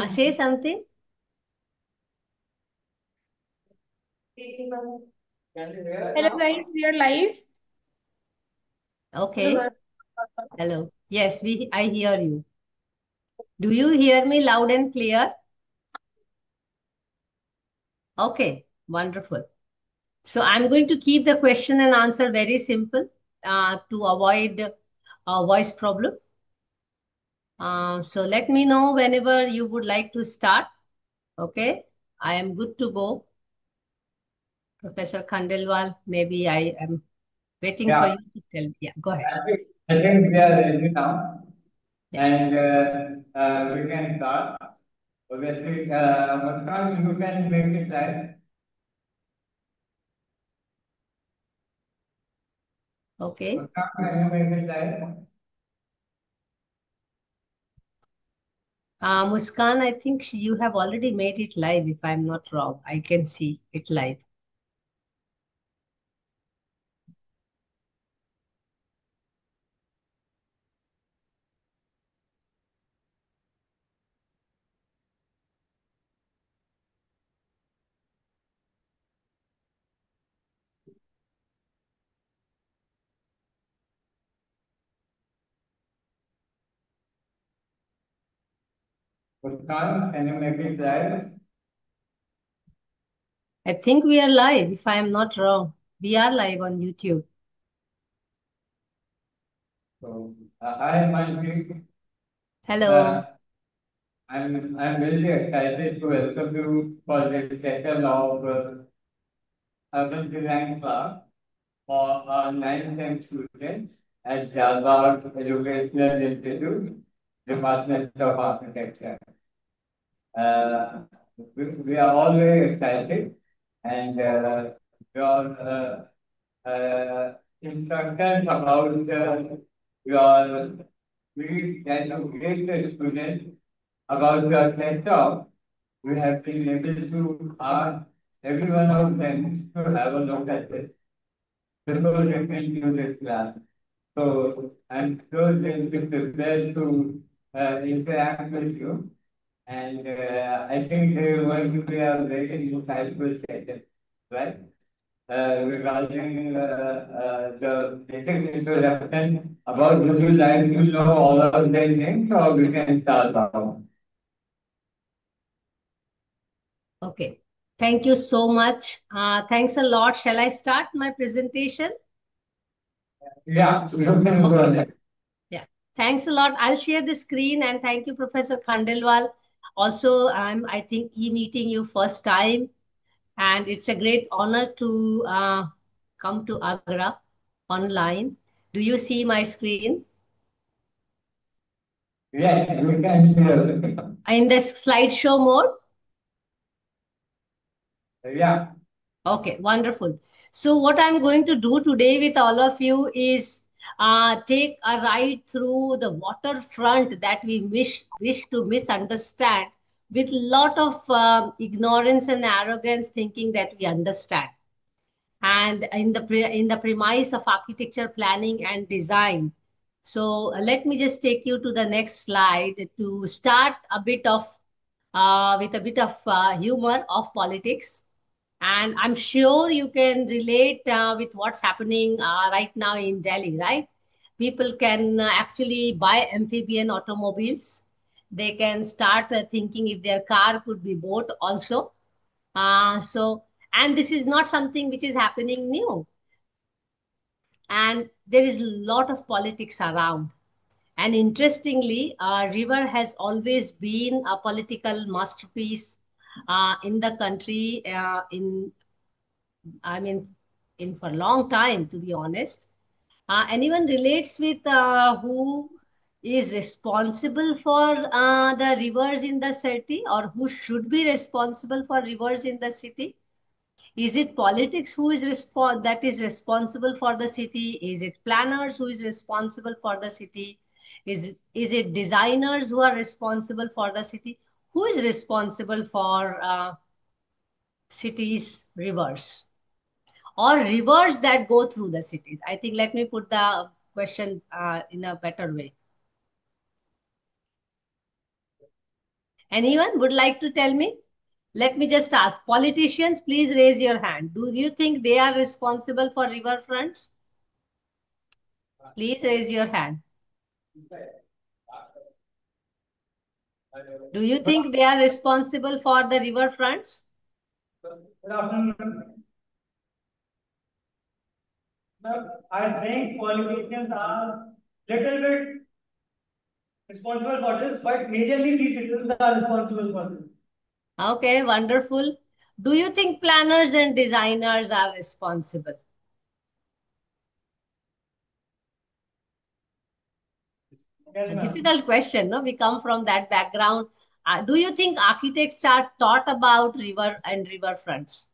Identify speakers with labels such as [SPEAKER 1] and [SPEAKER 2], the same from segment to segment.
[SPEAKER 1] Say something.
[SPEAKER 2] Hello guys, we are live.
[SPEAKER 1] Okay. Hello. Yes, I hear you. Do you hear me loud and clear? Okay, wonderful. So I'm going to keep the question and answer very simple to avoid voice problem. So let me know whenever you would like to start. Okay, I am good to go. Professor Khandelwal, maybe I am waiting for
[SPEAKER 3] Yeah,
[SPEAKER 1] you to tell. Yeah, go ahead.
[SPEAKER 3] I think we are ready now,
[SPEAKER 1] Yeah.
[SPEAKER 3] and we can start. Obviously, Muskan, you can make it live.
[SPEAKER 1] Okay.
[SPEAKER 3] Muskan, can you make it live?
[SPEAKER 1] Muskan, I think you have already made it live, if I'm not wrong. I can see it live.
[SPEAKER 3] Muskan, can you make it live?
[SPEAKER 1] I think we are live, if I am not wrong. We are live on YouTube.
[SPEAKER 3] So, hi, Manjeet.
[SPEAKER 1] Hello.
[SPEAKER 3] Uh, I'm really excited to welcome you for this session of urban design class for our 9th students at Jalbagh Educational Institute, Department of Architecture. Uh, we are all very excited, and your instructions about your please that you gave the students about your test talk, we have been able to ask every one of them to have a look at it before they can use this class. So I'm sure they'll be prepared to interact with you. And I think they going to be a very insightful session, right? Regarding the basic introduction about, would you like to know all of their names or we can start now?
[SPEAKER 1] Okay. Thank you so much. Thanks a lot. Shall I start my presentation?
[SPEAKER 3] Yeah, you can go
[SPEAKER 1] Okay.
[SPEAKER 3] ahead.
[SPEAKER 1] Yeah. Thanks a lot. I'll share the screen and thank you, Professor Khandelwal. Also, I think, e-meeting you first time. And it's a great honor to come to Agra online. Do you see my screen?
[SPEAKER 3] Yes, we can share.
[SPEAKER 1] In the slideshow mode?
[SPEAKER 3] Yeah.
[SPEAKER 1] Okay, wonderful. So what I'm going to do today with all of you is take a ride through the waterfront that we wish to misunderstand with lot of ignorance and arrogance, thinking that we understand. And in the premise of architecture planning and design. So let me just take you to the next slide to start a bit of with a bit of humor of politics. And I'm sure you can relate with what's happening right now in Delhi, right? People can actually buy amphibian automobiles. They can start thinking if their car could be bought also. And this is not something which is happening new. And there is a lot of politics around. And interestingly, river has always been a political masterpiece in the country. I mean, in for a long time, to be honest. Anyone relates with who is responsible for the rivers in the city, or who should be responsible for rivers in the city? Is it politics who is that is responsible for the city? Is it planners who is responsible for the city? Is it designers who are responsible for the city? Who is responsible for cities, rivers, or rivers that go through the cities? I think let me put the question in a better way. Anyone would like to tell me? Let me just ask. Politicians, please raise your hand. Do you think they are responsible for riverfronts? Please raise your hand. Do you think they are responsible for the riverfronts?
[SPEAKER 3] Good afternoon. I think politicians are little bit responsible for this, but majorly we citizens are responsible for this.
[SPEAKER 1] Okay, wonderful. Do you think planners and designers are responsible?
[SPEAKER 3] Yes,
[SPEAKER 1] A
[SPEAKER 3] ma'am.
[SPEAKER 1] difficult question, no? We come from that background. Do you think architects are taught about river and riverfronts?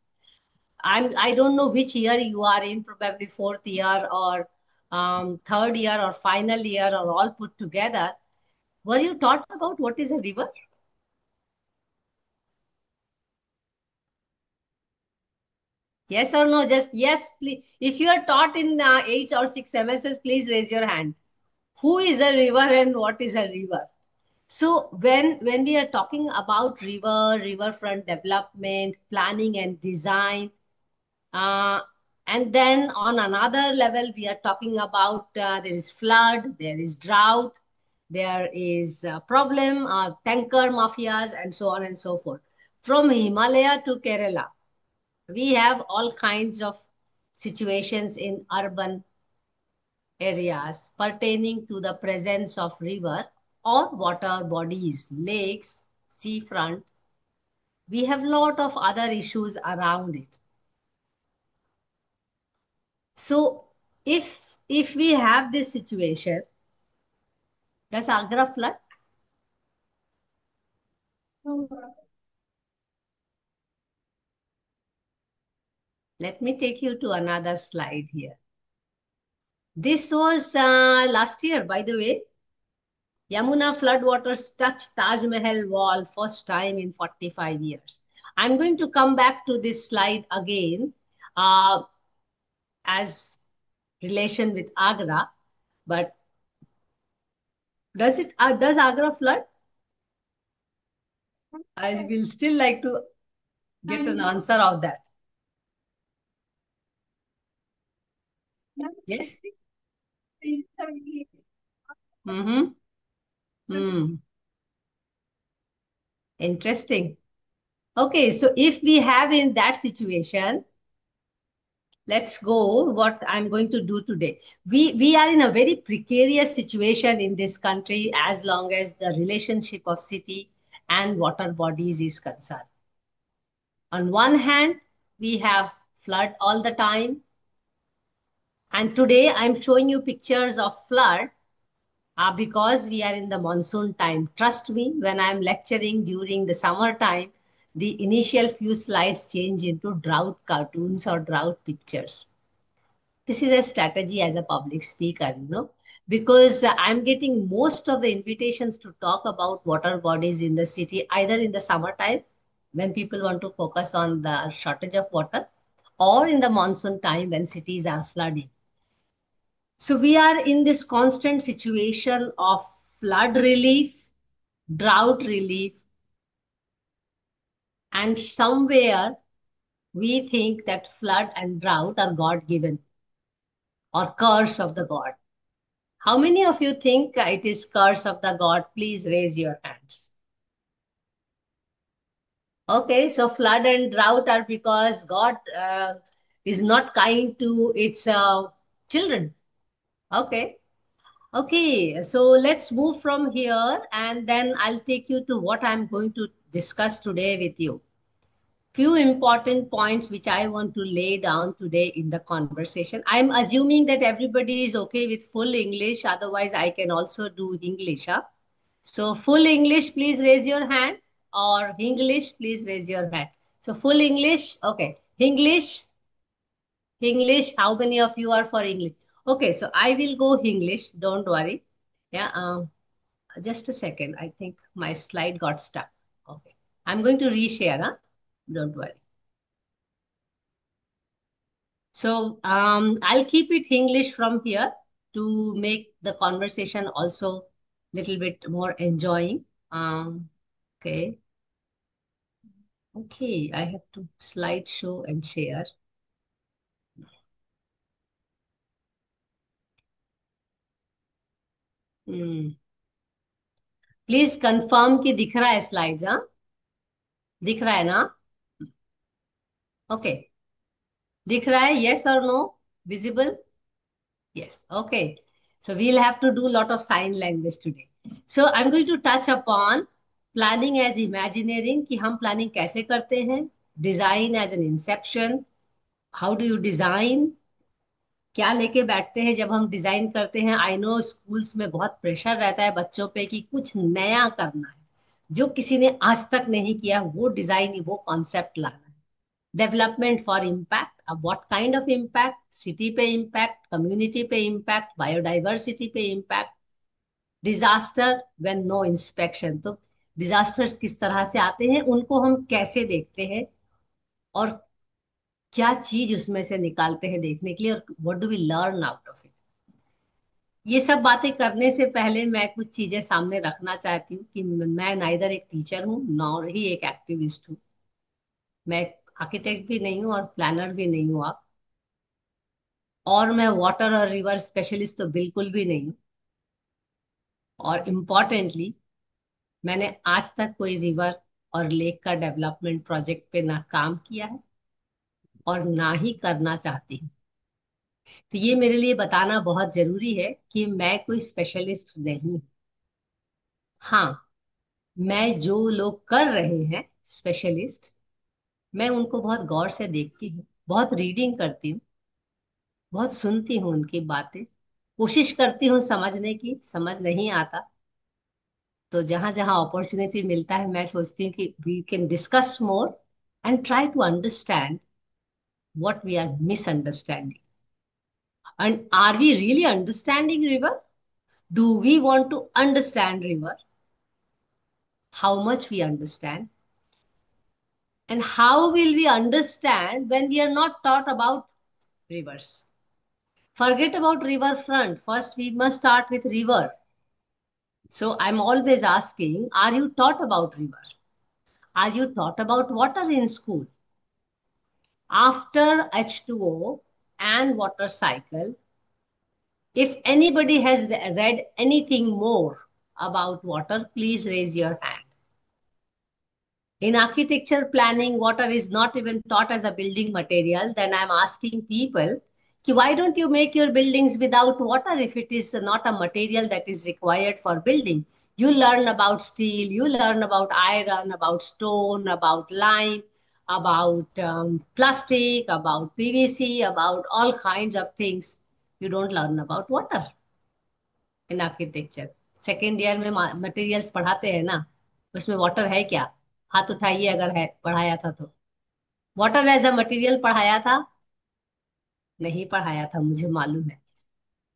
[SPEAKER 1] I don't know which year you are in, probably fourth year or third year or final year or all put together. Were you taught about what is a river? Yes or no? Just yes, please. If you are taught in 8 or 6 semesters, please raise your hand. Who is a river and what is a river? So when we are talking about riverfront development, planning and design, uh, and then on another level, we are talking about there is flood, there is drought, there is problem, tanker mafias, and so on and so forth. From Himalaya to Kerala, we have all kinds of situations in urban areas pertaining to the presence of river or water bodies, lakes, seafront. We have lot of other issues around it. So if we have this situation, does Agra flood? Let me take you to another slide here. This was last year, by the way. Yamuna floodwaters touched Taj Mahal wall first time in 45 years. I'm going to come back to this slide again as relation with Agra, but does Agra flood? I will still like to get an answer of that. Yes? Mm-hmm. Hmm. Interesting. Okay, so if we have in that situation, let's go what I'm going to do today. We are in a very precarious situation in this country as long as the relationship of city and water bodies is concerned. On one hand, we have flood all the time. And today I'm showing you pictures of flood because we are in the monsoon time. Trust me, when I'm lecturing during the summertime, the initial few slides change into drought cartoons or drought pictures. This is a strategy as a public speaker, because I'm getting most of the invitations to talk about water bodies in the city, either in the summertime when people want to focus on the shortage of water, or in the monsoon time when cities are flooding. So we are in this constant situation of flood relief, drought relief, and somewhere we think that flood and drought are God given or curse of the God. How many of you think it is curse of the God? Please raise your hands. Okay, so flood and drought are because God is not kind to its children. Okay. Okay, so let's move from here and then I'll take you to what I'm going to discuss today with you. Few important points which I want to lay down today in the conversation. I'm assuming that everybody is okay with full English, otherwise I can also do English. Huh? So full English, please raise your hand, or English, please raise your hand. So full English, okay. English, English, how many of you are for English? Okay, so I will go English, don't worry. Yeah, just a second. I think my slide got stuck. Okay. I'm going to reshare, huh? Don't worry. So I'll keep it English from here to make the conversation also little bit more enjoying. Okay. Okay, I have to slideshow and share. Please confirm कि दिख रहा है slides, हाँ? दिख रहा है ना? Okay, दिख रहा है? यस और no? Visible? Yes, okay. So we'll have to do a lot of sign language today. So I'm going to touch upon planning as imagineering कि हम planning कैसे करते हैं, design as an inception, how do you design, क्या लेके बैठते हैं जब हम डिजाइन करते हैं. आई नो स्कूल्स में बहुत प्रेशर रहता है बच्चों पे कि कुछ नया करना है, जो किसी ने आज तक नहीं किया वो डिजाइन, वो कॉन्सेप्ट लाना है. Development for impact. अब what kind of impact? City पे इम्पैक्ट, कम्युनिटी पे इम्पैक्ट, बायोडाइवर्सिटी पे impact. Disaster when no inspection. तो डिजास्टर्स किस तरह से आते हैं, उनको हम कैसे देखते हैं, और क्या चीज उसमें से निकालते हैं देखने के लिए, और what do we learn out of it. ये सब बातें करने से पहले मैं कुछ चीजें सामने रखना चाहती हूँ कि मैं नाइदर एक टीचर हूँ नॉर ही एक एक्टिविस्ट हूँ. मैं आर्किटेक्ट भी नहीं हूँ और प्लानर भी नहीं हूँ आप. और मैं वाटर और रिवर स्पेशलिस्ट तो बिल्कुल भी नहीं हूँ. और इम्पॉर्टेंटली, मैंने आज तक कोई रिवर और लेक का डेवलपमेंट प्रोजेक्ट पे ना काम किया है और ना ही करना चाहती हूँ. तो ये मेरे लिए बताना बहुत जरूरी है कि मैं कोई स्पेशलिस्ट नहीं हूँ. हाँ, मैं जो लोग कर रहे हैं स्पेशलिस्ट, मैं उनको बहुत गौर से देखती हूँ, बहुत रीडिंग करती हूँ, बहुत सुनती हूँ उनकी बातें, कोशिश करती हूँ समझने की. समझ नहीं आता तो जहां जहां अपॉर्चुनिटी मिलता है मैं सोचती हूँ कि we can discuss more and try to understand what we are misunderstanding. And are we really understanding river? Do we want to understand river? How much we understand? And how will we understand when we are not taught about rivers? Forget about riverfront. First, we must start with river. So I'm always asking, are you taught about river? Are you taught about water in school? After H2O and water cycle, if anybody has read anything more about water, please raise your hand. In architecture planning, water is not even taught as a building material. Then I'm asking people, why don't you make your buildings without water if it is not a material that is required for building? You learn about steel, you learn about iron, about stone, about lime, about plastic, about PVC, about all kinds of things. You don't learn about water in architecture. Second year में materials पढ़ाते हैं ना, उसमें water है क्या? हाथ उठाइए अगर है, पढ़ाया था तो. वाटर एज अ मटेरियल पढ़ाया था? नहीं पढ़ाया था, मुझे मालूम है.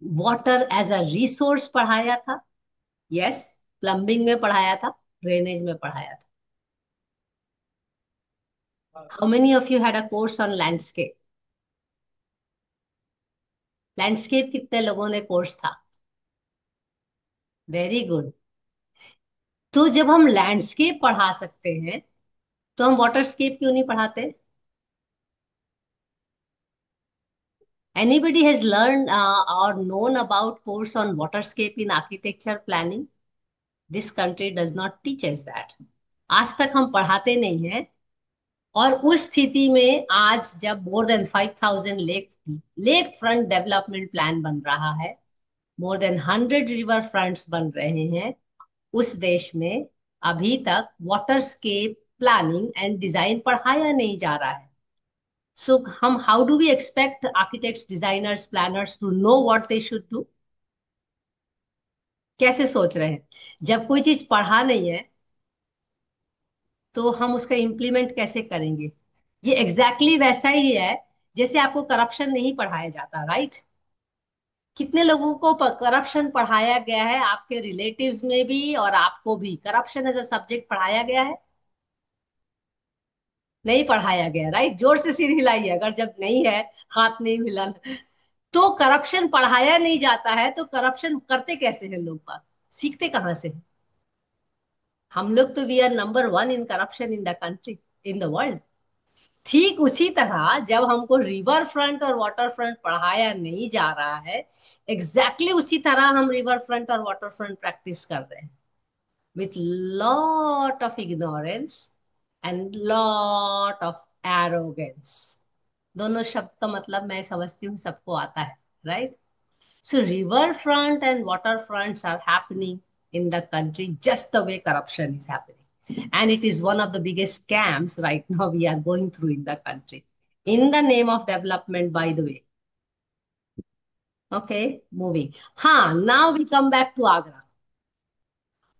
[SPEAKER 1] वाटर एज अ रिसोर्स पढ़ाया था? यस. प्लम्बिंग में पढ़ाया था, ड्रेनेज में पढ़ाया था. How many of you had a course on landscape? Landscape कितने लोगों ने कोर्स था? Very good. तो जब हम लैंडस्केप पढ़ा सकते हैं तो हम वाटरस्केप क्यों नहीं पढ़ाते? Anybody has learned or known about course on waterscape in architecture planning? This country does not teach us that. आज तक हम पढ़ाते नहीं हैं. और उस स्थिति में आज जब more than 5,000 lake front development plan बन रहा है, मोर देन 100 रिवर फ्रंट्स बन रहे हैं, उस देश में अभी तक वाटरस्केप प्लानिंग एंड डिजाइन पढ़ाया नहीं जा रहा है. So, how do we expect architects, designers, planners to know what they should do? कैसे सोच रहे हैं? जब कोई चीज पढ़ा नहीं है तो हम उसका इम्प्लीमेंट कैसे करेंगे? ये एग्जैक्टली वैसा ही है जैसे आपको करप्शन नहीं पढ़ाया जाता, राइट? कितने लोगों को करप्शन पढ़ाया गया है, आपके रिलेटिव्स में भी और आपको भी करप्शन एज अ सब्जेक्ट पढ़ाया गया है? नहीं पढ़ाया गया, राइट? जोर से सिर हिलाइए अगर जब नहीं है, हाथ नहीं हिलाना. तो करप्शन पढ़ाया नहीं जाता है तो करप्शन करते कैसे हैं लोग बात? सीखते कहाँ से हैं? हम लोग तो we are number one in corruption in the country, in the world. ठीक उसी तरह जब हमको रिवर फ्रंट और वाटर फ्रंट पढ़ाया नहीं जा रहा है, एग्जैक्टली उसी तरह हम रिवर फ्रंट और वाटर फ्रंट प्रैक्टिस कर रहे हैं, with lot of ignorance and lot of arrogance। दोनों शब्द का मतलब मैं समझती हूँ सबको आता है, right? So river front and water fronts are happening in the country just the way corruption is happening. And it is one of the biggest scams right now we are going through in the country. In the name of development, by the way. Okay, moving. Now we come back to Agra.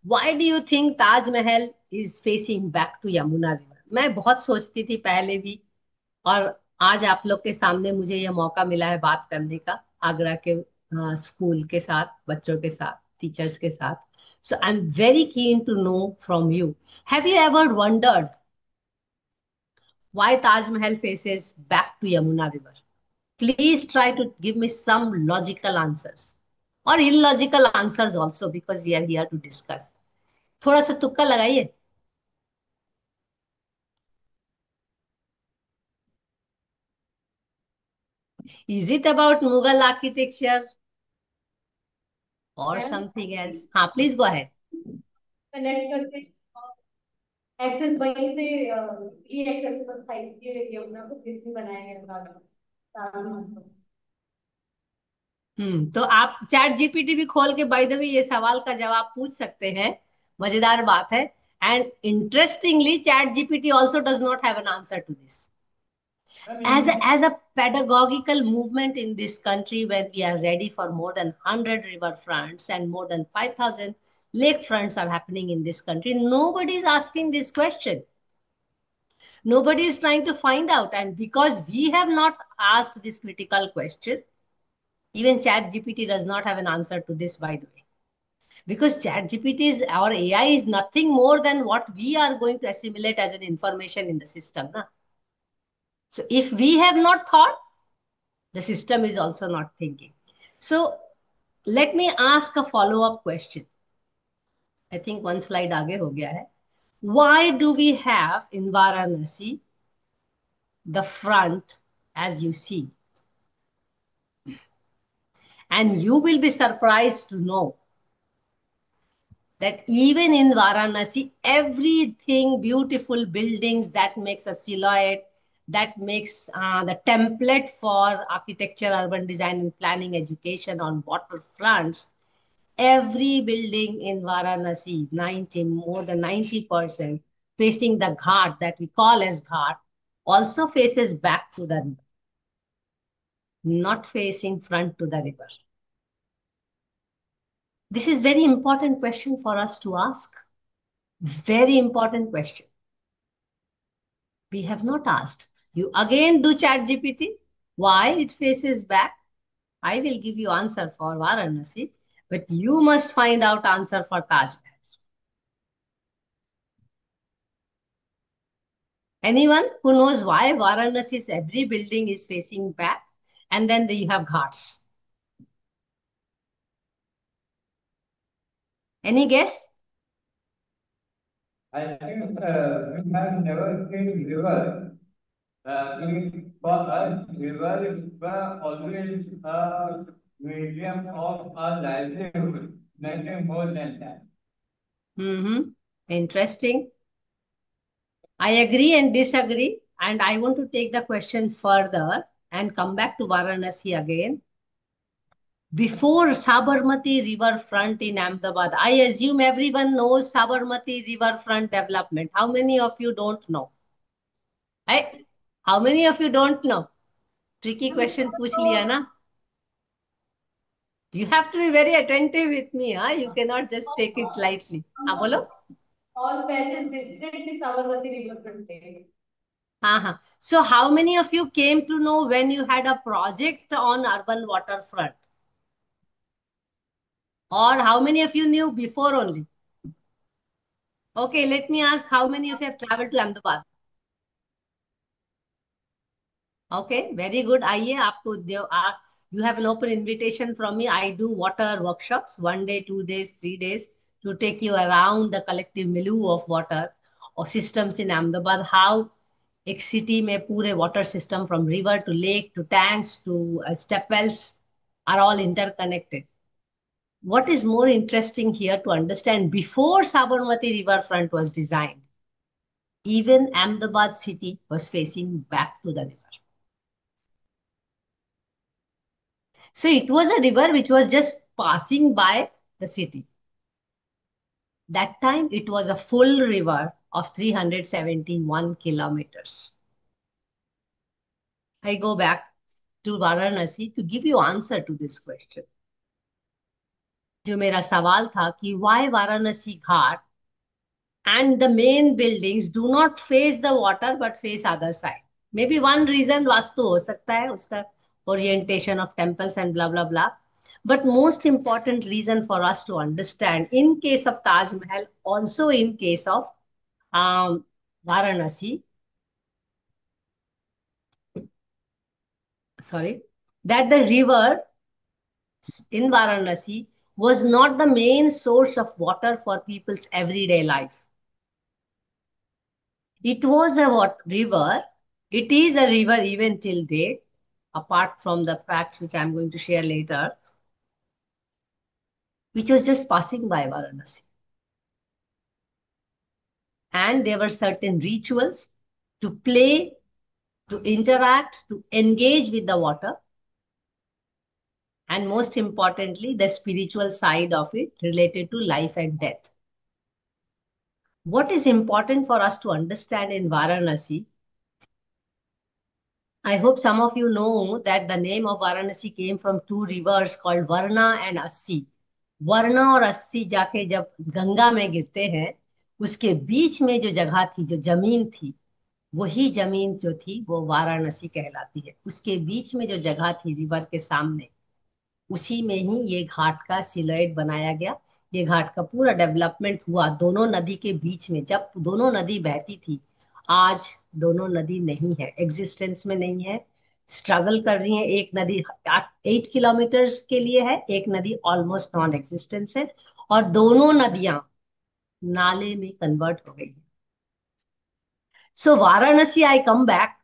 [SPEAKER 1] Why do you think Taj Mahal is facing back to Yamuna River? मैं बहुत सोचती थी पहले भी, और आज आप लोग के सामने मुझे ये मौका मिला है बात करने का, आगरा के स्कूल के साथ, बच्चों के साथ, टीचर्स के साथ। So I am very keen to know from you, have you ever wondered why Taj Mahal faces back to Yamuna River? Please try to give me some logical answers or illogical answers also, because we are here to discuss. थोड़ा सा तुक्का लगाइए। Is it about Mughal architecture or
[SPEAKER 2] Yeah.
[SPEAKER 1] something else? हाँ, please go ahead.
[SPEAKER 2] Connect करके access वहीं से ये accessible site ये यमुना को किसने बनाया है सारा।
[SPEAKER 1] तो आप चैट जीपीटी भी खोल के बाय द वे ये सवाल का जवाब पूछ सकते हैं। मजेदार बात है। And interestingly ChatGPT also does not have an answer to this. As a pedagogical movement in this country, when we are ready for more than 100 river fronts and more than 5,000 lake fronts are happening in this country, nobody is asking this question. Nobody is trying to find out. And because we have not asked this critical question, even chat gpt does not have an answer to this, by the way. Because chat gpt is, our AI is nothing more than what we are going to assimilate as an information in the system, na? So if we have not thought, the system is also not thinking. So let me ask a follow-up question. I think one slide आगे हो गया है. Why do we have in Varanasi the front as you see? And you will be surprised to know that even in Varanasi, everything, beautiful buildings that makes a silhouette, that makes the template for architecture, urban design and planning education on waterfronts, every building in Varanasi, more than 90%, facing the ghat that we call as ghat, also faces back to the river, not facing front to the river. This is very important question for us to ask. Very important question. We have not asked. You again do chat GPT. Why it faces back? I will give you answer for Varanasi, but you must find out answer for Taj Mahal. Anyone who knows why Varanasi's every building is facing back, and then you have ghats? Any guess?
[SPEAKER 3] I think we have never seen river. For us, river is always a medium of our livelihood, nothing more than that.
[SPEAKER 1] Interesting. I agree and disagree, and I want to take the question further and come back to Varanasi again. Before Sabarmati Riverfront in Ahmedabad, I assume everyone knows Sabarmati Riverfront development. How many of you don't know? How many of you don't know? Tricky question पूछ लिया ना? You have to be very attentive with me, huh? You cannot just take it lightly. हाँ बोलो.
[SPEAKER 2] All batches visited the Sabarmati riverfront day.
[SPEAKER 1] हाँ. So how many of you came to know when you had a project on urban waterfront? Or how many of you knew before only? Okay, let me ask, how many of you have traveled to Ahmedabad? Okay, very good. आइए आपको you have an open invitation from me. I do water workshops, 1 day, 2 days, 3 days, to take you around the collective milieu of water or systems in Ahmedabad, how एक city में पूरे water system from river to lake to tanks to step wells are all interconnected. What is more interesting here to understand, before Sabarmati riverfront was designed, even Ahmedabad city was facing back to the river. So it was a river which was just passing by the city. That time it was a full river of 371 kilometers. I go back to Varanasi to give you answer to this question. जो मेरा सवाल था कि why Varanasi Ghat and the main buildings do not face the water but face other side. Maybe one reason vastu हो सकता है, उसका orientation of temples and blah blah blah. But most important reason for us to understand, in case of Taj Mahal, also in case of Varanasi, sorry, that the river in Varanasi was not the main source of water for people's everyday life. It was a river. It is a river even till date, apart from the facts which I'm going to share later, which was just passing by Varanasi. And there were certain rituals to play, to interact, to engage with the water. And most importantly, the spiritual side of it related to life and death. What is important for us to understand in Varanasi, I hope some of you know that the name of Varanasi came from two rivers called Varna and Assi. Varna और अस्सी जाके जब गंगा में गिरते हैं, उसके बीच में जो जगह थी, जो जमीन थी, वही जमीन जो थी वो वाराणसी कहलाती है. उसके बीच में जो जगह थी रिवर के सामने, उसी में ही ये घाट का सिलुएट बनाया गया. ये घाट का पूरा डेवलपमेंट हुआ दोनों नदी के बीच में, जब दोनों नदी बहती थी. आज दोनों नदी नहीं है, एग्जिस्टेंस में नहीं है, स्ट्रगल कर रही है. एक नदी 8 किलोमीटर्स के लिए है, एक नदी ऑलमोस्ट नॉन एग्जिस्टेंस है, और दोनों नदियां नाले में कन्वर्ट हो गई. So Varanasi, I come back,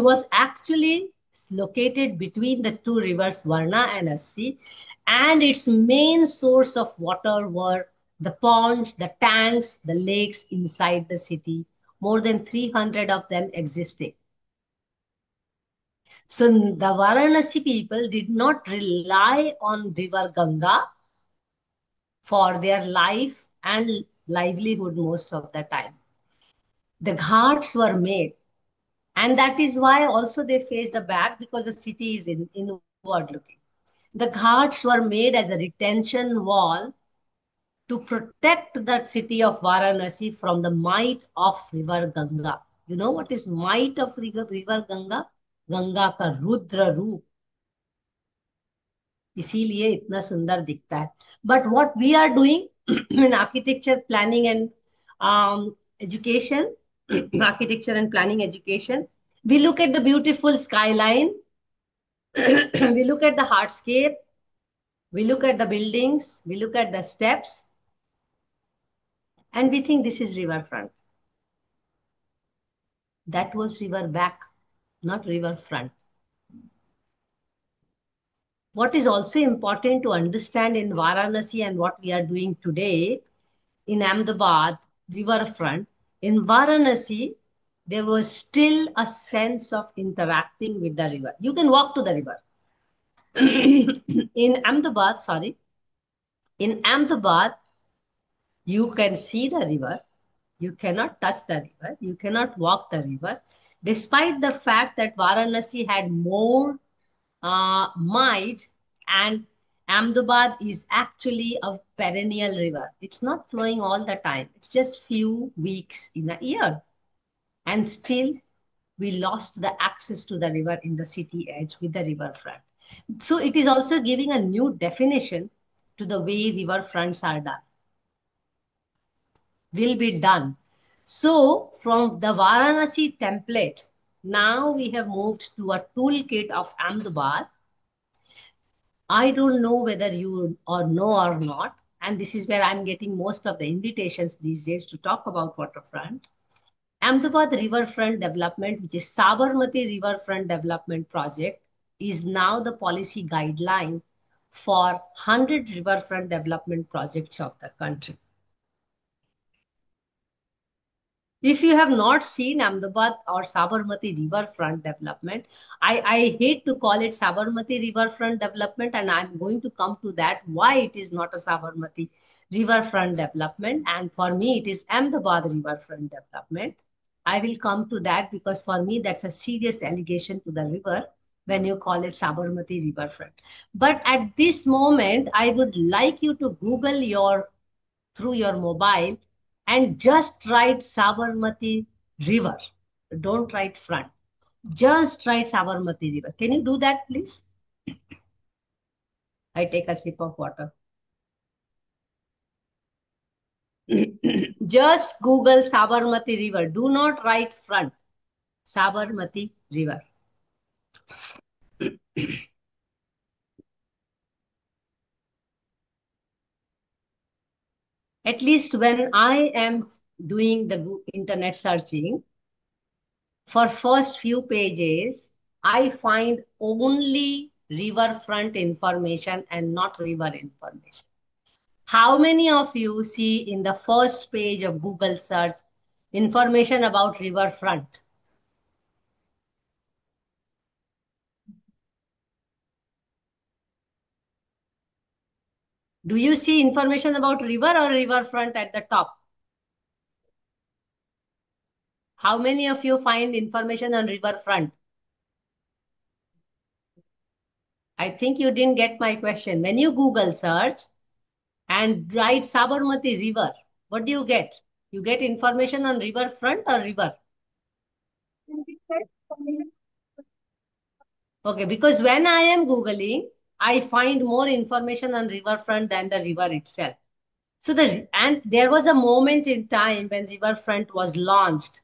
[SPEAKER 1] was actually located between the two rivers Varna and Assi, and its main source of water were the ponds, the tanks, the lakes inside the city, more than 300 of them existing. So the Varanasi people did not rely on river Ganga for their life and livelihood most of the time. The ghats were made, and that is why also they face the back, because the city is inward looking. The ghats were made as a retention wall to protect that city of Varanasi from the might of river Ganga. You know what is might of river Ganga? Ganga का रुद्र रूप, इसीलिए इतना सुंदर दिखता है. But what we are doing in architecture, planning and education, architecture and planning education, we look at the beautiful skyline, we look at the hardscape, we look at the buildings, we look at the steps, and we think this is riverfront. That was river back, not riverfront. What is also important to understand in Varanasi and what we are doing today in Ahmedabad, riverfront, in Varanasi, there was still a sense of interacting with the river. You can walk to the river. In Ahmedabad, in Ahmedabad, you can see the river. You cannot touch the river. You cannot walk the river. Despite the fact that Varanasi had more might, and Ahmedabad is actually a perennial river. It's not flowing all the time. It's just few weeks in a year. And still, we lost the access to the river in the city edge with the riverfront. So it is also giving a new definition to the way riverfronts are done, will be done. So from the Varanasi template, now we have moved to a toolkit of Ahmedabad. I don't know whether you or know or not, and this is where I'm getting most of the invitations these days to talk about waterfront. Ahmedabad Riverfront Development, which is Sabarmati Riverfront Development Project, is now the policy guideline for 100 riverfront development projects of the country. If you have not seen Ahmedabad or Sabarmati Riverfront Development, I hate to call it Sabarmati Riverfront Development, and I'm going to come to that why it is not a Sabarmati Riverfront Development. And for me, it is Ahmedabad Riverfront Development. I will come to that because for me, that's a serious allegation to the river when you call it Sabarmati Riverfront. But at this moment, I would like you to Google through your mobile and just write Sabarmati River. Don't write front. Just write Sabarmati River. Can you do that, please? I take a sip of water. Just Google Sabarmati River. Do not write front. Sabarmati River. At least when I am doing the internet searching, for first few pages, I find only riverfront information and not river information. How many of you see in the first page of Google search information about riverfront? Do you see information about river or riverfront at the top? How many of you find information on riverfront? I think you didn't get my question. When you Google search and write Sabarmati River, what do you get? You get information on riverfront or river? Okay, because when I am Googling, I find more information on riverfront than the river itself. So and there was a moment in time when riverfront was launched.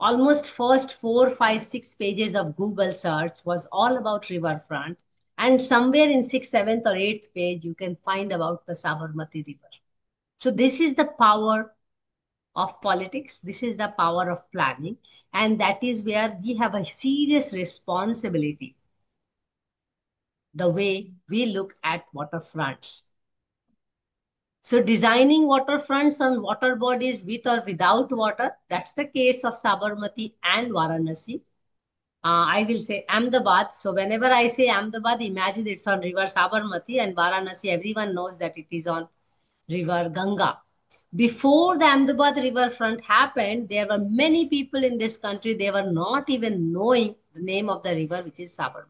[SPEAKER 1] Almost first 4, 5, 6 pages of Google search was all about riverfront. And somewhere in 6th, 7th, or 8th page, you can find about the Sabarmati River. So this is the power of politics. This is the power of planning. And that is where we have a serious responsibility, the way we look at waterfronts. So designing waterfronts on water bodies with or without water, that's the case of Sabarmati and Varanasi. I will say Ahmedabad. So whenever I say Ahmedabad, imagine it's on river Sabarmati, and Varanasi, everyone knows that it is on river Ganga. Before the Ahmedabad riverfront happened, there were many people in this country, they were not even knowing the name of the river, which is Sabarmati.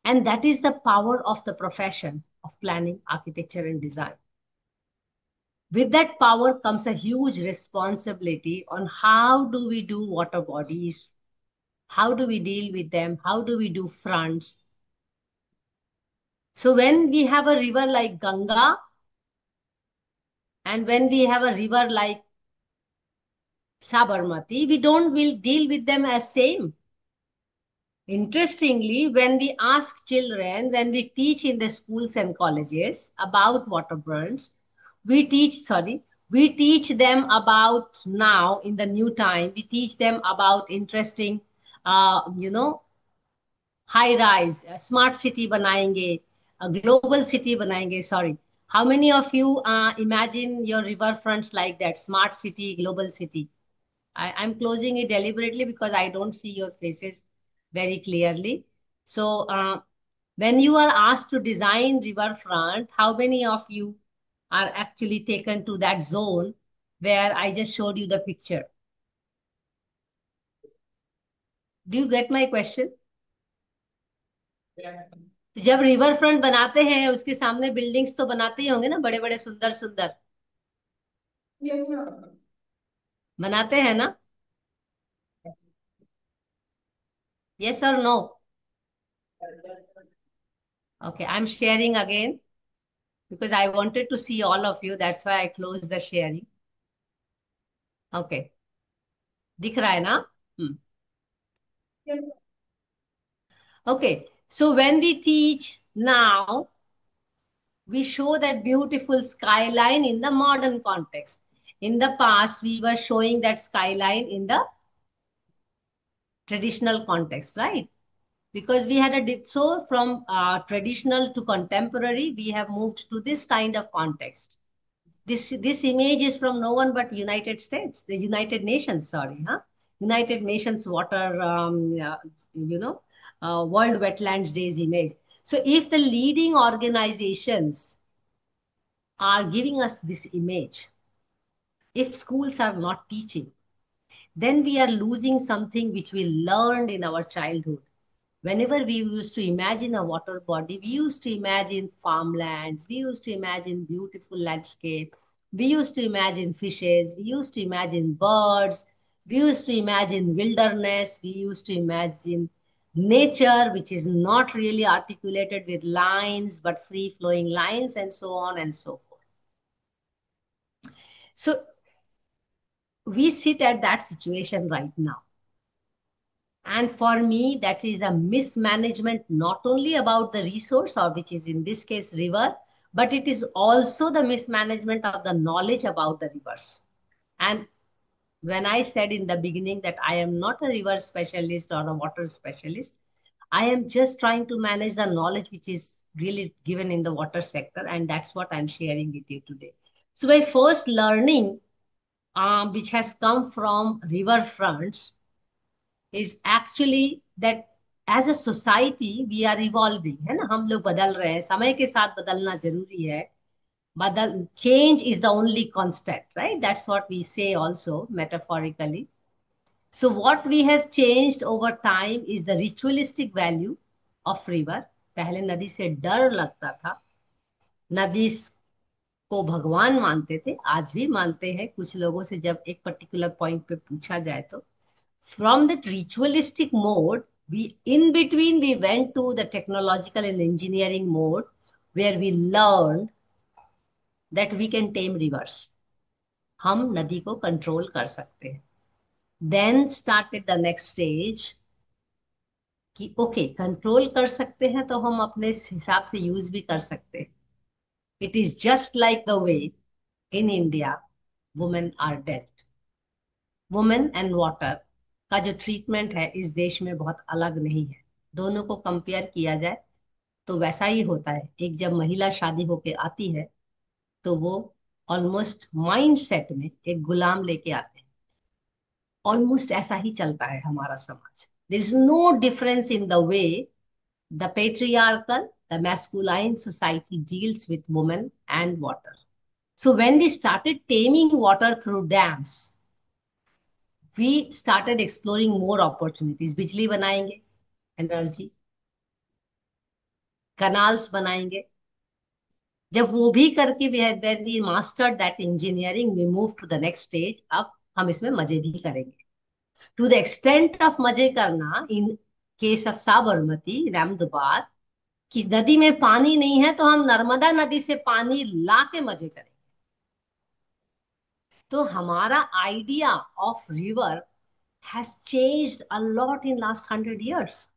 [SPEAKER 1] And that is the power of the profession of planning, architecture, and design. With that power comes a huge responsibility on how do we do water bodies, how do we deal with them, how do we do fronts. So when we have a river like Ganga, and when we have a river like Sabarmati, we don't will deal with them as same. Interestingly, when we ask children, when we teach in the schools and colleges about waterfronts, we teach them about now in the new time, we teach them about interesting, high rise, smart city banayenge, a global city banayenge, sorry. How many of you imagine your riverfronts like that, smart city, global city? I'm closing it deliberately because I don't see your faces very clearly. So when you are asked to design riverfront, how many of you are actually taken to that zone where I just showed you the picture? Do you get my question?
[SPEAKER 3] Yeah.
[SPEAKER 1] जब river front बनाते हैं उसके सामने buildings तो बनाते ही होंगे ना, बड़े बड़े सुंदर सुंदर बनाते हैं ना? Yes or no? Okay, I'm sharing again because I wanted to see all of you. That's why I closed the sharing. Okay. दिख रहा है ना? Okay. So when we teach now, we show that beautiful skyline in the modern context. In the past, we were showing that skyline in the traditional context, right? Because we had a dip. So from traditional to contemporary, we have moved to this kind of context. This image is from no one but United States, the United Nations, sorry, huh? United Nations Water, you know, World Wetlands Days image. So if the leading organizations are giving us this image, if schools are not teaching, then we are losing something which we learned in our childhood. Whenever we used to imagine a water body, we used to imagine farmlands, we used to imagine beautiful landscape, we used to imagine fishes, we used to imagine birds, we used to imagine wilderness, we used to imagine nature, which is not really articulated with lines, but free flowing lines, and so on and so forth. So we sit at that situation right now. And for me, that is a mismanagement, not only about the resource, or which is in this case river, but it is also the mismanagement of the knowledge about the rivers. And when I said in the beginning that I am not a river specialist or a water specialist, I am just trying to manage the knowledge which is really given in the water sector. And that's what I'm sharing with you today. So my first learning, which has come from river fronts, is actually that as a society we are evolving, है ना, हम लोग बदल रहे हैं, समय के साथ बदलना जरूरी है. बदल Change is the only constant, right? That's what we say also metaphorically. So what we have changed over time is the ritualistic value of river. पहले नदी से डर लगता था, नदी को भगवान मानते थे, आज भी मानते हैं कुछ लोगों से जब एक पर्टिकुलर पॉइंट पे पूछा जाए तो. From that ritualistic mode, we in between we went to the technological and engineering mode, where we learned that we can tame rivers. हम नदी को कंट्रोल कर सकते हैं. Then started the next stage कि ओके कंट्रोल कर सकते हैं तो हम अपने हिसाब से यूज भी कर सकते हैं. It is just like the way in India women are dead. Women and water का जो ट्रीटमेंट है इस देश में बहुत अलग नहीं है. दोनों को कंपेयर किया जाए तो वैसा ही होता है. एक जब महिला शादी होके आती है तो वो ऑलमोस्ट माइंड सेट में एक गुलाम लेके आते हैं. ऑलमोस्ट ऐसा ही चलता है हमारा समाज. There is no difference in the way the patriarchal, the masculine society deals with women and water. So when we started taming water through dams, we started exploring more opportunities. बिजली बनाएंगे, energy, canals बनाएंगे. जब वो भी करके when we mastered that engineering, we moved to the next stage. अब हम इसमें मजे भी करेंगे. To the extent of मजे करना, in case of Sabarmati, Ahmedabad, कि नदी में पानी नहीं है तो हम नर्मदा नदी से पानी ला के मजे करेंगे. तो हमारा idea of river has changed a lot in last 100 years.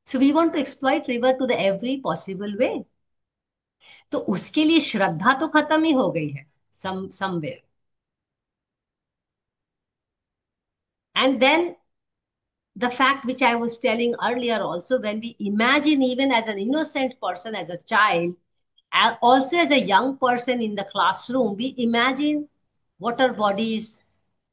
[SPEAKER 1] So we want to exploit river to the every possible way. तो उसके लिए श्रद्धा तो खत्म ही हो गई है somewhere. And then the fact which I was telling earlier also, when we imagine even as an innocent person, as a child, also as a young person in the classroom, we imagine water bodies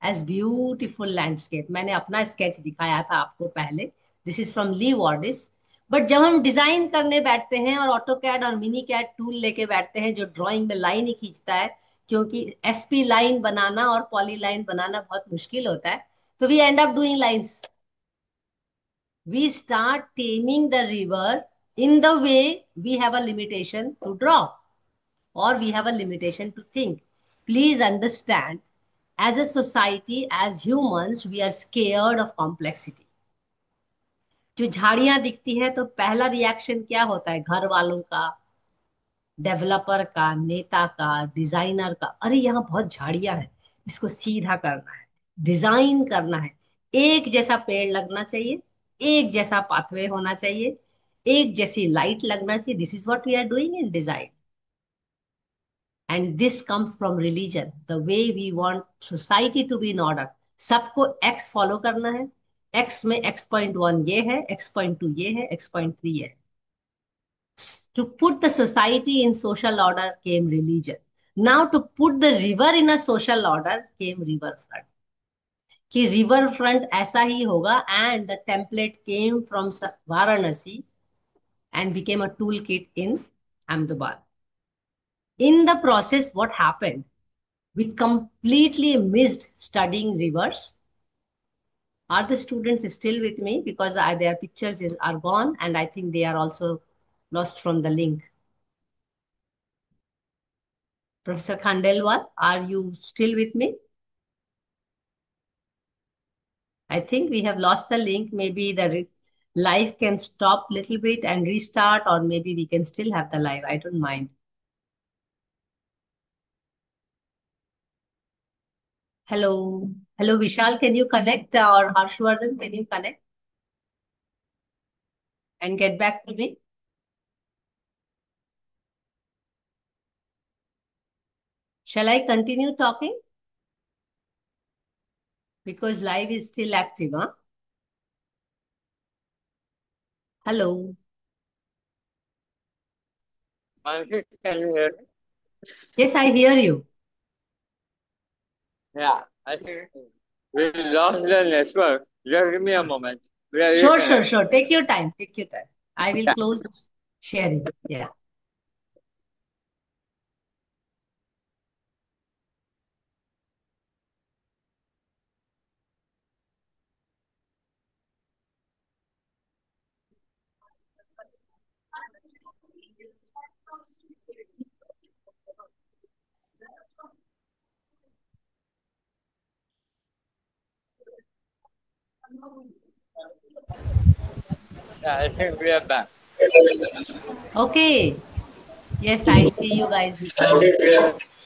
[SPEAKER 1] as beautiful landscape. मैंने अपना sketch दिखाया था आपको पहले. This is from Lee Wardis. But जब हम design करने बैठते हैं और ऑटोकैड और मिनी कैड टूल लेके बैठते हैं जो ड्राइंग में लाइन ही खींचता है, क्योंकि एसपी लाइन बनाना और पॉली लाइन बनाना बहुत मुश्किल होता है, तो we end up doing lines. We start taming the river in the way we have a limitation to draw, or we have a limitation to think. Please understand, as a society, as humans, we are scared of complexity. जो झाड़ियां दिखती है तो पहला reaction क्या होता है घर वालों का, डेवलपर का, नेता का, डिजाइनर का? अरे यहाँ बहुत झाड़ियां है, इसको सीधा करना है, डिजाइन करना है, एक जैसा पेड़ लगना चाहिए, एक जैसा पाथवे होना चाहिए, एक जैसी लाइट लगना चाहिए. This is what we are doing in design. And this comes from religion, the way we want society to be in order. सबको एक्स फॉलो करना है. एक्स में x.1 ये है, x.2 ये है, x.3 ये है. To put the society in social order came religion. Now to put the river in a social order came riverfront. कि रिवर फ्रंट ऐसा ही होगा. And the template came from Varanasi and became a toolkit in Ahmedabad. In the process, what happened? We completely missed studying rivers. Are the students still with me? Because their pictures are gone, and I think they are also lost from the link. Professor Khandelwal, are you still with me? I think we have lost the link. Maybe the live can stop little bit and restart, or maybe we can still have the live. I don't mind. Hello. Hello, Vishal. Can you connect, or Harshvardhan, can you connect and get back to me? Shall I continue talking? Because live is still active, huh? Hello.
[SPEAKER 3] Mansi, can you hear me?
[SPEAKER 1] Yes, I hear you.
[SPEAKER 3] Yeah, I think we lost the network. Just give me a moment. We are
[SPEAKER 1] Sure, sure,
[SPEAKER 3] reconnecting.
[SPEAKER 1] sure. Take your time. Take your time. I will close sharing. Yeah.
[SPEAKER 3] Yeah, I think we are back.
[SPEAKER 1] Okay. Yes, I see you guys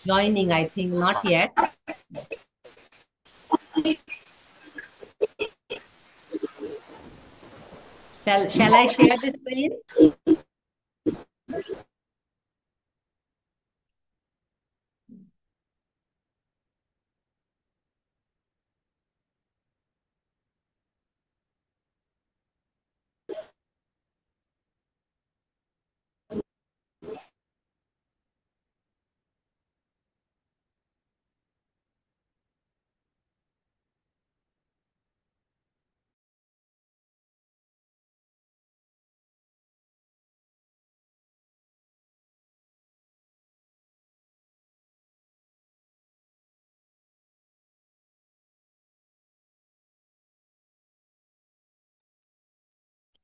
[SPEAKER 1] joining. I think not yet. Shall I share the screen?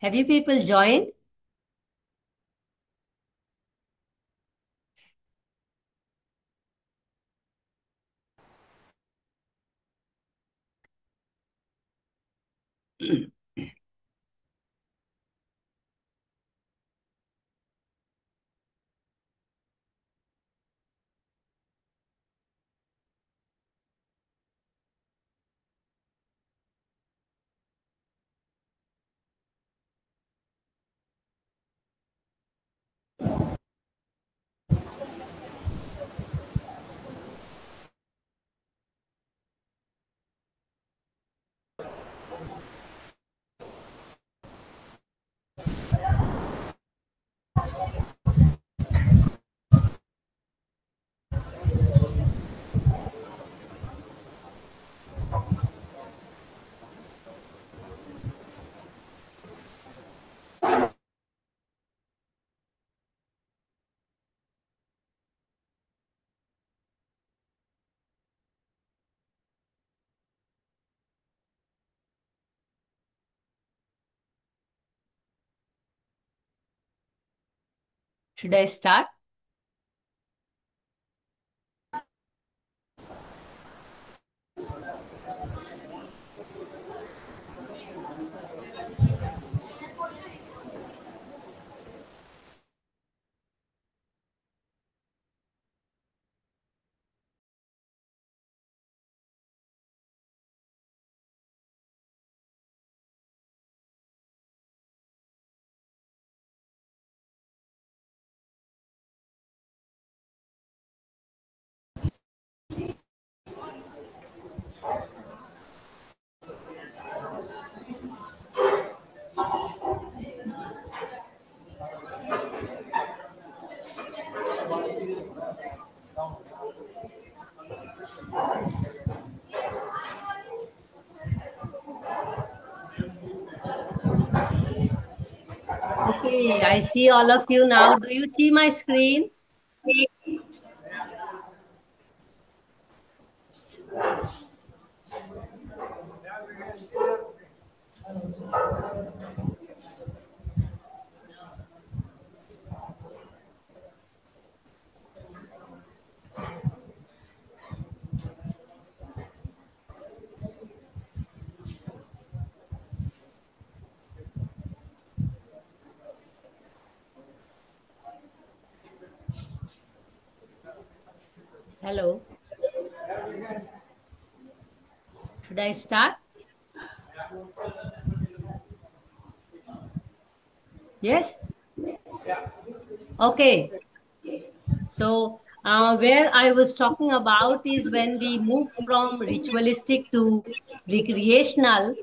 [SPEAKER 1] Have you people joined? Should I start? Okay, I see all of you now. Do you see my screen? Hello. Should I start? Yes? Okay. So, where I was talking about is when we move from ritualistic to recreational,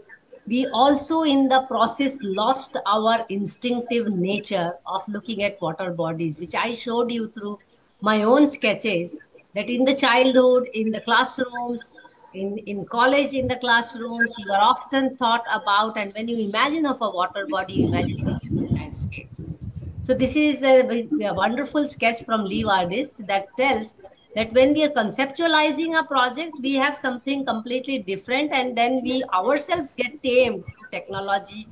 [SPEAKER 1] we also in the process lost our instinctive nature of looking at water bodies, which I showed you through my own sketches. That in the childhood, in the classrooms, in college, in the classrooms, you are often taught about, and when you imagine of a water body, you imagine beautiful landscapes. So this is a wonderful sketch from Lee Vardis that tells that when we are conceptualizing a project, we have something completely different, and then we ourselves get tamed to technology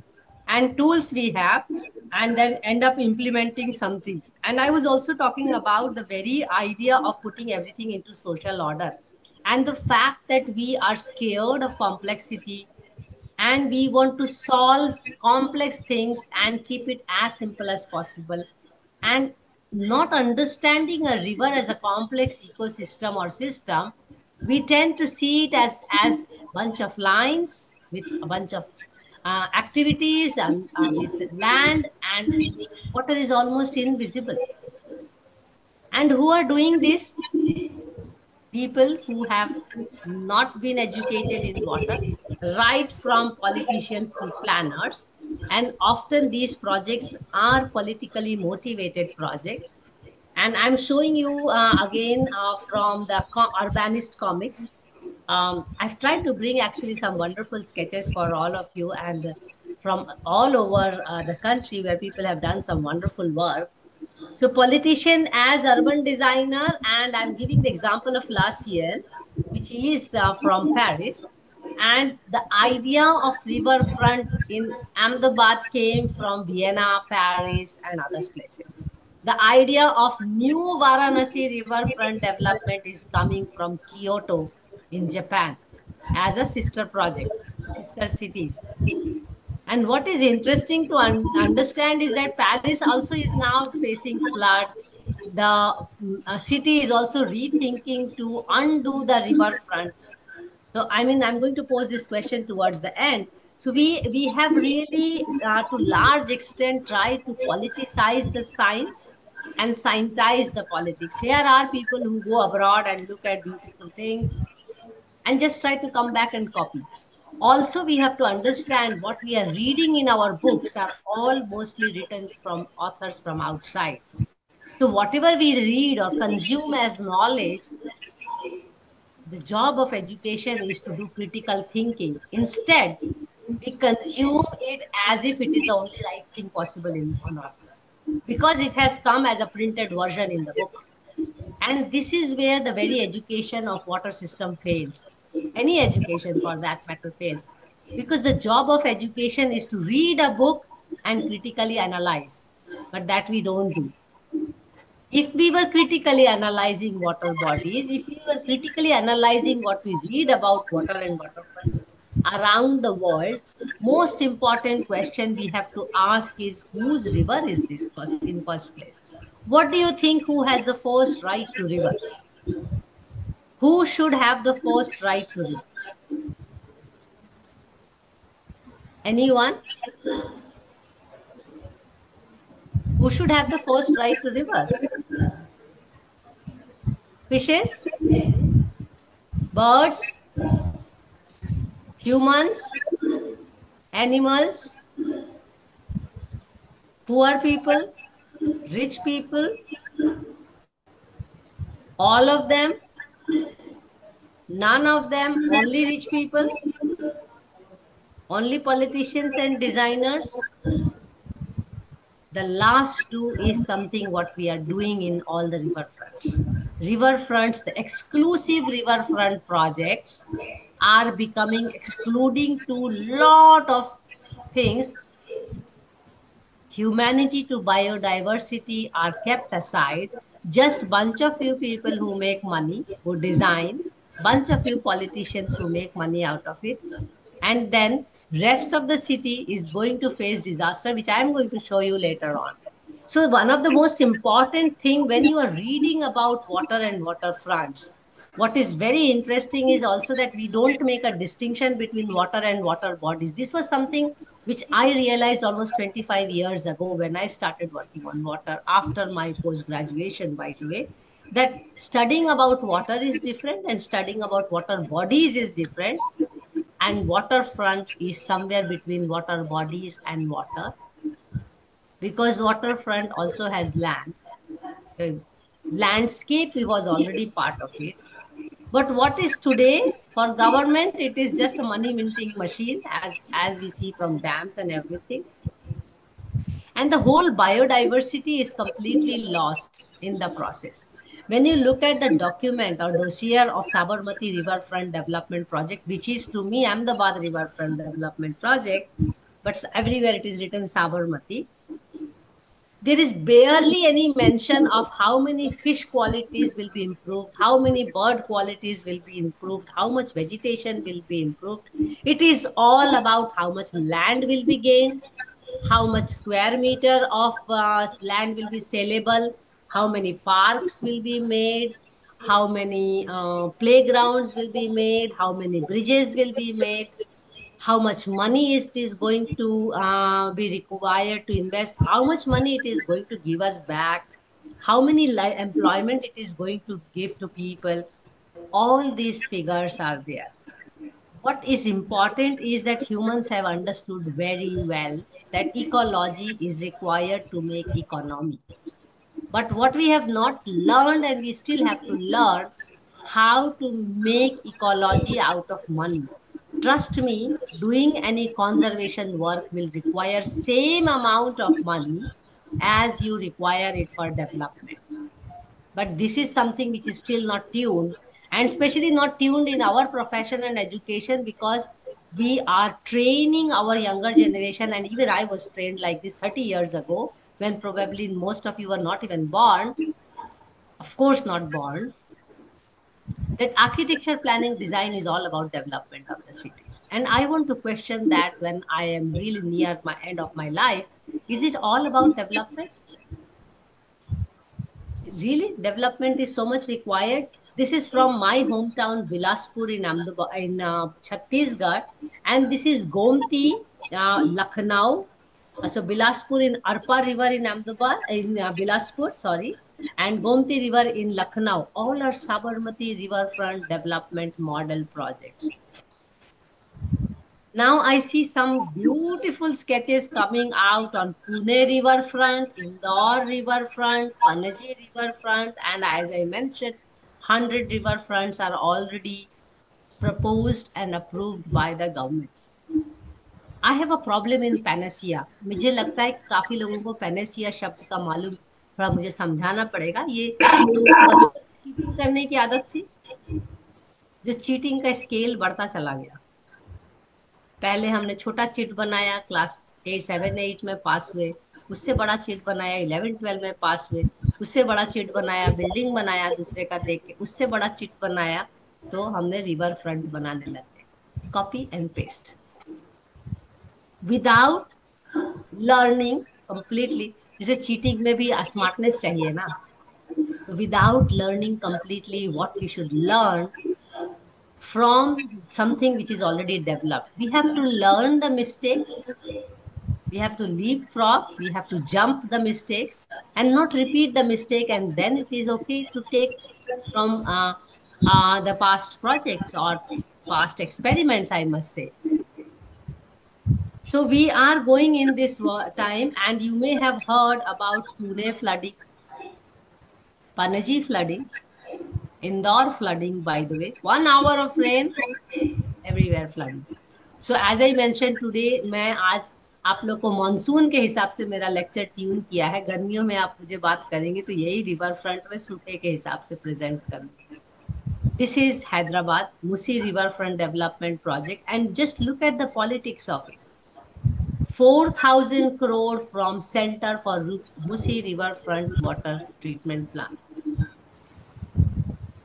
[SPEAKER 1] and tools we have, and then end up implementing something. And I was also talking about the very idea of putting everything into social order, and the fact that we are scared of complexity and we want to solve complex things and keep it as simple as possible, and not understanding a river as a complex ecosystem or system, we tend to see it as a bunch of lines with a bunch of activities and with land, and water is almost invisible. And who are doing this? People who have not been educated in water, right from politicians to planners. And often these projects are politically motivated projects. And I'm showing you again from the Urbanist comics. I've tried to bring actually some wonderful sketches for all of you, and from all over the country where people have done some wonderful work. So politician as urban designer, and I'm giving the example of La Ciel, which is from Paris. And the idea of riverfront in Ahmedabad came from Vienna, Paris, and other places. The idea of new Varanasi riverfront development is coming from Kyoto in Japan as a sister project, sister cities. And what is interesting to understand is that Paris also is now facing flood. The city is also rethinking to undo the riverfront. So, I mean, I'm going to pose this question towards the end. So, we have really, to large extent, tried to politicize the science and scientize the politics. Here are people who go abroad and look at beautiful things and just try to come back and copy. Also, we have to understand what we are reading in our books are all mostly written from authors from outside. So, whatever we read or consume as knowledge, the job of education is to do critical thinking. Instead, we consume it as if it is the only right thing possible on earth because it has come as a printed version in the book. And this is where the very education of water system fails. Any education for that matter fails. Because the job of education is to read a book and critically analyze. But that we don't do. If we were critically analyzing water bodies, if we were critically analyzing what we read about water and waterfronts around the world, most important question we have to ask is whose river is this first in first place? What do you think who has the first right to river? Who should have the first right to river? Anyone? Who should have the first right to river? Fishes? Birds? Humans? Animals? Poor people? Rich people? All of them? None of them, only rich people, only politicians and designers. The last two is something what we are doing in all the riverfronts. Riverfronts, the exclusive riverfront projects are becoming excluding to lot of things. Humanity to biodiversity are kept aside. Just bunch of few people who make money, who design, bunch of few politicians who make money out of it, and then rest of the city is going to face disaster, which I am going to show you later on. So one of the most important thing when you are reading about water and waterfronts, what is very interesting is also that we don't make a distinction between water and water bodies. This was something which I realized almost 25 years ago when I started working on water after my post graduation, by the way, that studying about water is different and studying about water bodies is different, and waterfront is somewhere between water bodies and water, because waterfront also has land. So landscape was already part of it. But what is today for government, it is just a money minting machine, as we see from dams and everything. And the whole biodiversity is completely lost in the process. When you look at the document or dossier of Sabarmati Riverfront Development Project, which is to me Ahmedabad Riverfront Development Project, but everywhere it is written Sabarmati, there is barely any mention of how many fish qualities will be improved, how many bird qualities will be improved, how much vegetation will be improved. It is all about how much land will be gained, how much square meter of land will be sellable, how many parks will be made, how many playgrounds will be made, how many bridges will be made, how much money it is going to be required to invest, how much money it is going to give us back, how many employment it is going to give to people. All these figures are there. What is important is that humans have understood very well that ecology is required to make economy. But what we have not learned, and we still have to learn, how to make ecology out of money. Trust me, doing any conservation work will require same amount of money as you require it for development. But this is something which is still not tuned, and especially not tuned in our profession and education, because we are training our younger generation, and even I was trained like this 30 years ago, when probably most of you were not even born, of course not born, that architecture, planning, design is all about development of the cities. And I want to question that when I am really near my end of my life, is it all about development? Really, development is so much required. This is from my hometown Bilaspur in Chhattisgarh, and this is Gomti, Lucknow. So Bilaspur in Arpa River in Ahmedabad, in Bilaspur, sorry, and Gomti River in Lucknow. All are Sabarmati Riverfront Development Model projects. Now I see some beautiful sketches coming out on Pune Riverfront, Indore Riverfront, Panaji Riverfront, and as I mentioned, 100 riverfronts are already proposed and approved by the government. I have a problem in panacea. मुझे लगता है काफी लोगों को panacea शब्द का मालूम, थोड़ा मुझे समझाना पड़ेगा। ये बचपन में चीटिंग करने की आदत थी, जो चीटिंग का स्केल बढ़ता चला गया। पहले हमने छोटा चिट बनाया, क्लास 7 8 में पास हुए, उससे बड़ा चिट बनाया 11 12 में पास हुए, उससे बड़ा चिट बनाया, बिल्डिंग बनाया दूसरे का देख के, उससे बड़ा चिट बनाया, तो हमने रिवर फ्रंट बनाने लगे। Copy and paste without learning completely. जैसे चीटिंग में भी स्मार्टनेस चाहिए ना, without learning completely what we should learn from something which is already developed. We have to learn the mistakes, we have to leapfrog, we have to jump the mistakes and not repeat the mistake, and then it is okay to take from the past projects or past experiments, I must say. So we are going in this time, and you may have heard about Pune flooding, Panaji flooding. Indore flooding, by the way. 1 hour of rain, everywhere flooding. So as I mentioned today, मैं आज आप लोग को monsoon के हिसाब से मेरा lecture tune किया है. गर्मियों में आप मुझे बात करेंगे तो यही रिवर फ्रंट में सूखे के हिसाब से प्रेजेंट करूंगी. This is Hyderabad Musi Riverfront Development Project, and just look at the politics of it. 4,000 crore from Center for Musi Riverfront Water Treatment Plant.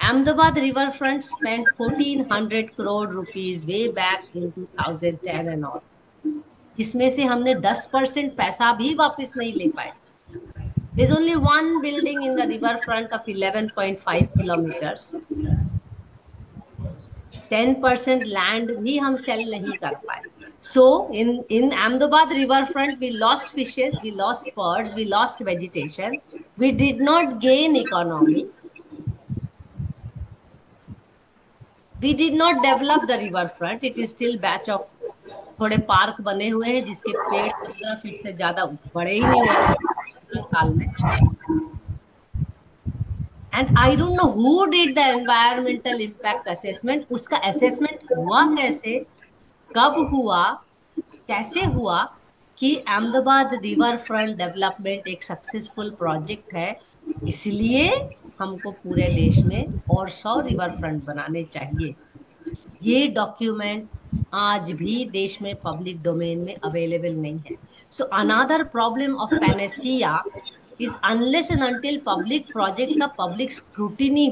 [SPEAKER 1] Ahmedabad Riverfront spent 1,400 crore rupees way back in 2010 and all. इसमें से हमने 10% पैसा भी वापस नहीं ले पाए. There's only one building in the riverfront of 11.5 kilometers. 10% land भी हम sell नहीं कर पाए. So in Ahmedabad riverfront, we lost fishes, we lost birds, we lost vegetation. We did not gain economy. We did not develop the riverfront. It is still batch of थोड़े park बने हुए हैं जिसके पेड़ 15 feet से ज्यादा बड़े ही नहीं होते 15 साल में. And I don't know who did the environmental impact assessment. उसका assessment हुआ कैसे, कब हुआ, कैसे हुआ कि अहमदाबाद रिवर फ्रंट डेवलपमेंट एक सक्सेसफुल प्रोजेक्ट है, इसलिए हमको पूरे देश में और 100 रिवर फ्रंट बनाने चाहिए. ये डॉक्यूमेंट आज भी देश में पब्लिक डोमेन में अवेलेबल नहीं है. So another problem of Panacea is unless and until public project का पब्लिक स्क्रूटिनी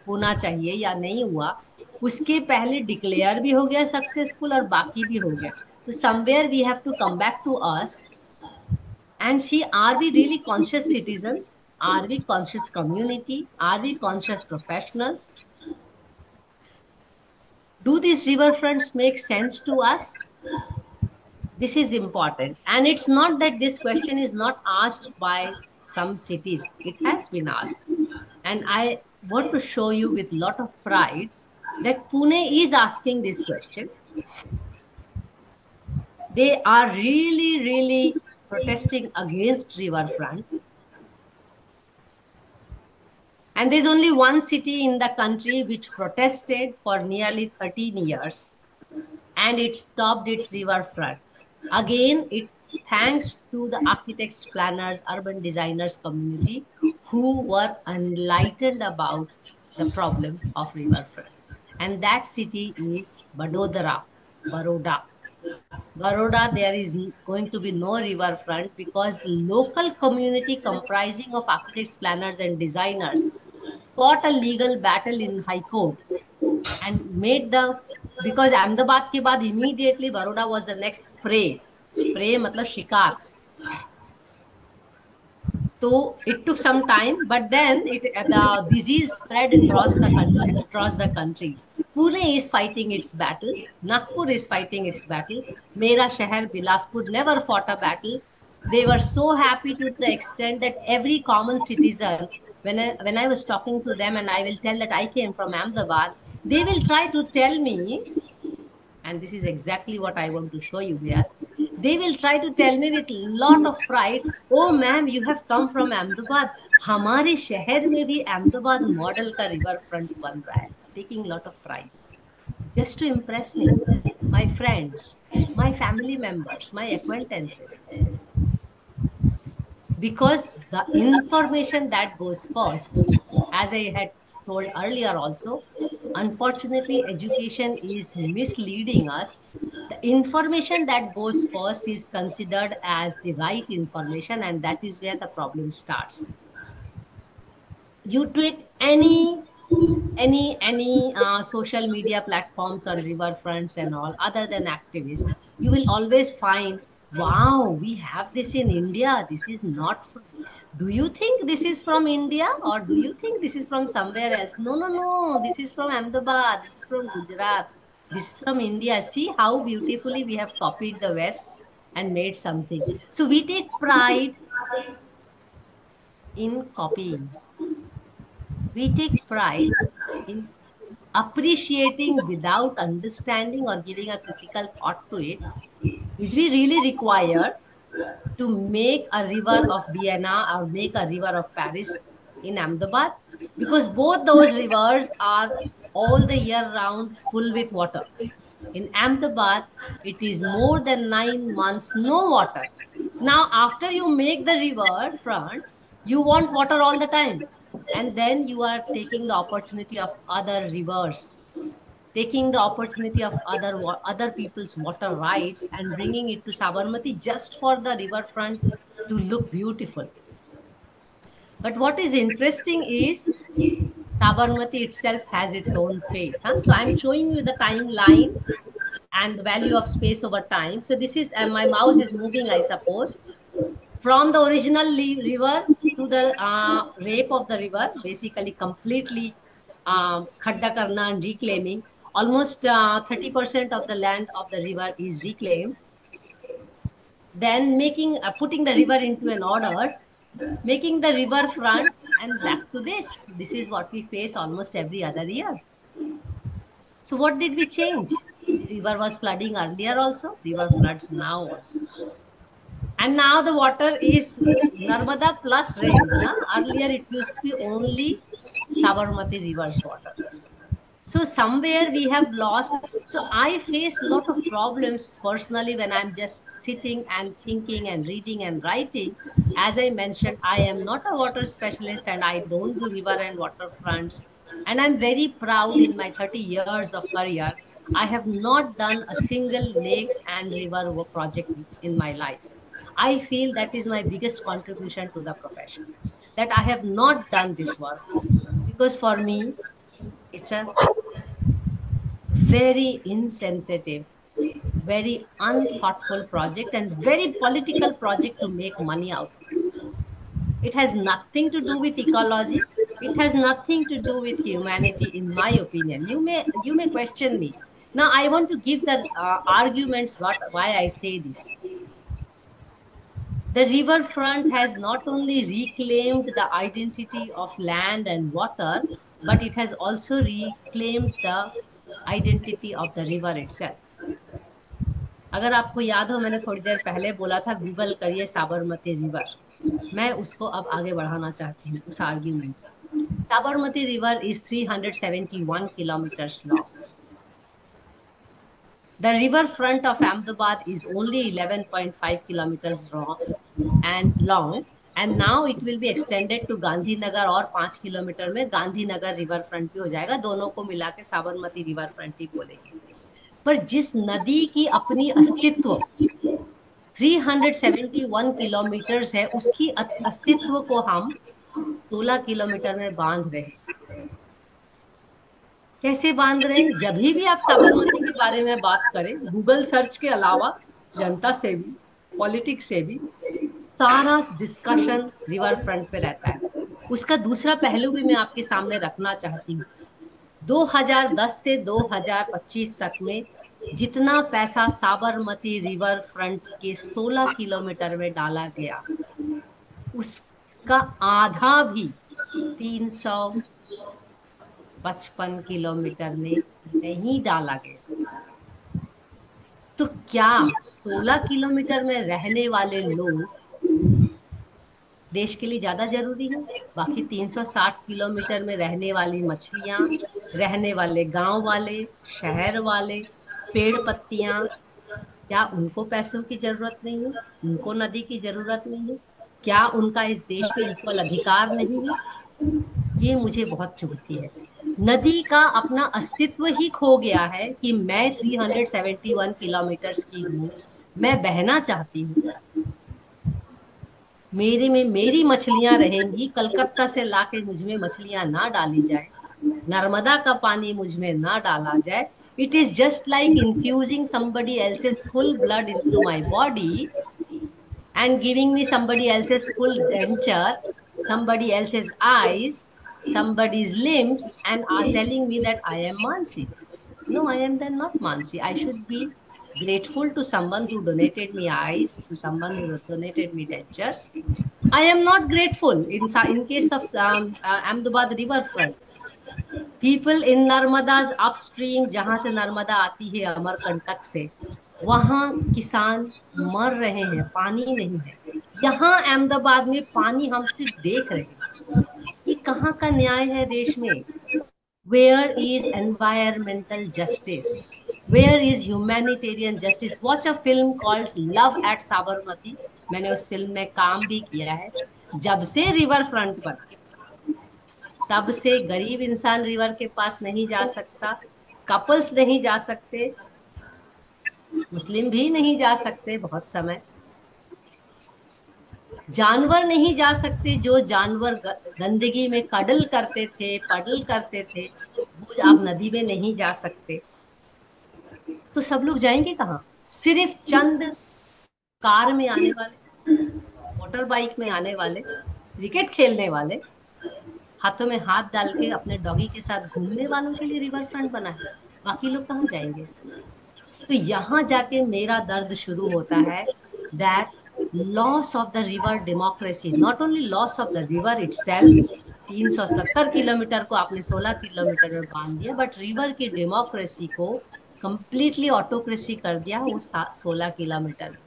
[SPEAKER 1] होना चाहिए या नहीं हुआ, उसके पहले डिक्लेयर भी हो गया सक्सेसफुल और बाकी भी हो गया. तो somewhere we have to come back to us and see, are we really conscious citizens, are we conscious community, are we conscious professionals? Do these riverfronts make sense to us? This is important. And it's not that this question is not asked by some cities. It has been asked. And I want to show you with a lot of pride that Pune is asking this question. They are really, really protesting against riverfront. And there's only one city in the country which protested for nearly 13 years and it stopped its riverfront. Again, it thanks to the architects, planners, urban designers community who were enlightened about the problem of riverfront. And that city is Baroda. Baroda, there is going to be no riverfront because the local community comprising of architects, planners, and designers fought a legal battle in High Court and made because Ahmedabad के बाद immediately Baroda was the next prey. Prey मतलब शिकार. So it took some time, but then the disease spread across the country. Pune is fighting its battle. Nagpur is fighting its battle. Mera Shahar, Bilaspur never fought a battle. They were so happy to the extent that every common citizen, when I was talking to them and I will tell that I came from Ahmedabad, they will try to tell me, and this is exactly what I want to show you here. They will try to tell me with lot of pride, oh ma'am, you have come from Ahmedabad. हमारे शहर में भी Ahmedabad model का river front बन रहा है. Taking lot of pride. Just to impress me, my friends, my family members, my acquaintances. Because the information that goes first, as I had told earlier also, unfortunately, education is misleading us. The information that goes first is considered as the right information, and that is where the problem starts. You take any social media platforms on riverfronts and all, other than activists, you will always find, wow, we have this in India. This is not. Do you think this is from India or do you think this is from somewhere else? No, no, no. This is from Ahmedabad. This is from Gujarat. This is from India. See how beautifully we have copied the West and made something. So we take pride in copying. We take pride in appreciating without understanding or giving a critical thought to it. If we really require to make a river of Vienna or make a river of Paris in Ahmedabad, because both those rivers are all the year round full with water. In Ahmedabad, it is more than 9 months no water. Now, after you make the river front, you want water all the time. And then you are taking the opportunity of other rivers, taking the opportunity of other people's water rights and bringing it to Sabarmati just for the riverfront to look beautiful. But what is interesting is Sabarmati itself has its own fate. Huh? So I'm showing you the timeline and the value of space over time. So this is, my mouse is moving, I suppose, from the original river to the rape of the river, basically completely khadda karna and reclaiming. Almost 30% of the land of the river is reclaimed. Then putting the river into an order, making the river front, and back to this. This is what we face almost every other year. So what did we change? River was flooding earlier also, river floods now also. And now the water is Narmada plus rains. Huh? Earlier it used to be only Sabarmati river's water. So somewhere we have lost. So I face a lot of problems personally when I'm just sitting and thinking and reading and writing. As I mentioned, I am not a water specialist and I don't do river and waterfronts. And I'm very proud in my 30 years of career. I have not done a single lake and river project in my life. I feel that is my biggest contribution to the profession, that I have not done this work, because for me, it's a very insensitive, very unthoughtful project and very political project to make money out of it. It has nothing to do with ecology. It has nothing to do with humanity, in my opinion. You may question me. Now I want to give the arguments why I say this. The riverfront has not only reclaimed the identity of land and water, but it has also reclaimed the identity of the river itself. अगर आपको याद हो, मैंने थोड़ी देर पहले बोला था Google करिए साबरमती रिवर। मैं उसको अब आगे बढ़ाना चाहती हूँ उस आर्ग्यूमेंट को। Sabarmati river is 371 kilometers long. The riverfront of Ahmedabad is only 11.5 kilometers long, and now it will be extended to Gandhinagar और 5 किलोमीटर में गांधीनगर रिवर फ्रंट भी हो जाएगा। दोनों को मिला के साबरमती रिवर फ्रंट ही बोलेंगे। पर जिस नदी की अपनी अस्तित्व 371 किलोमीटर्स है, उसकी अस्तित्व को हम 16 किलोमीटर में बांध रहे हैं। कैसे बांध रहे हैं? जब भी आप साबरमती के बारे में बात करें, गूगल सर्च के अलावा जनता से भी, पॉलिटिक्स से भी सारा डिस्कशन रिवर फ्रंट पे रहता है। उसका दूसरा पहलू भी मैं आपके सामने रखना चाहती हूँ। 2010 से 2025 तक में जितना पैसा साबरमती रिवर फ्रंट के 16 किलोमीटर में डाला गया, उसका आधा भी 355 किलोमीटर में नहीं डाला गया। तो क्या 16 किलोमीटर में रहने वाले लोग देश के लिए ज्यादा जरूरी है? बाकी 360 किलोमीटर में रहने वाली मछलियां, रहने वाले गांव वाले, शहर वाले, पेड़ पत्तियां, क्या उनको पैसों की जरूरत नहीं है? उनको नदी की जरूरत नहीं है? क्या उनका इस देश पे इक्वल अधिकार नहीं है? ये मुझे बहुत चुभती है। नदी का अपना अस्तित्व ही खो गया है कि मैं 371 किलोमीटर्स की हूँ, मैं बहना चाहती हूँ, मेरे में मेरी मछलियां रहेंगी, कलकत्ता से लाके मुझ में मछलियां ना डाली जाए, नर्मदा का पानी मुझ में ना डाला जाए। It is just like infusing somebody else's full blood into my body and giving me somebody else's full denture, somebody else's eyes, somebody's limbs, and are telling me that I am Mansi. No, I am then not Mansi. I should be grateful to someone who donated me eyes, to someone who donated me dentures. I am not grateful in case of Ahmedabad riverfront. People in Narmada's upstream, जहां से नर्मदा आती है अमरकंटक से, वहां किसान मर रहे हैं, पानी नहीं है। यहाँ अहमदाबाद में पानी हम सिर्फ देख रहे हैं। ये कहाँ का न्याय है देश में? Where is environmental justice? Where is humanitarian justice? Watch a film called Love at Sabarmati. मैंने उस फिल्म में काम भी किया है। जब से रिवर फ्रंट बना, तब से गरीब इंसान रिवर के पास नहीं जा सकता, कपल्स नहीं जा सकते, मुस्लिम भी नहीं जा सकते बहुत समय, जानवर नहीं जा सकते। जो जानवर गंदगी में कडल करते थे, पडल करते थे, वो आप नदी में नहीं जा सकते। तो सब लोग जाएंगे कहाँ? सिर्फ चंद कार में आने वाले, मोटर बाइक में आने वाले, क्रिकेट खेलने वाले, हाथों में हाथ डाल के अपने डॉगी के साथ घूमने वालों के लिए रिवर फ्रंट बना है। बाकी लोग कहाँ जाएंगे? तो यहाँ जाके मेरा दर्द शुरू होता है, that loss of the river democracy, not only loss of the river itself. 370 kilometre को आपने 16 किलोमीटर में बांध दिया, बट रिवर की डेमोक्रेसी को कंप्लीटली ऑटोक्रेसी कर दिया वो 16 किलोमीटर में।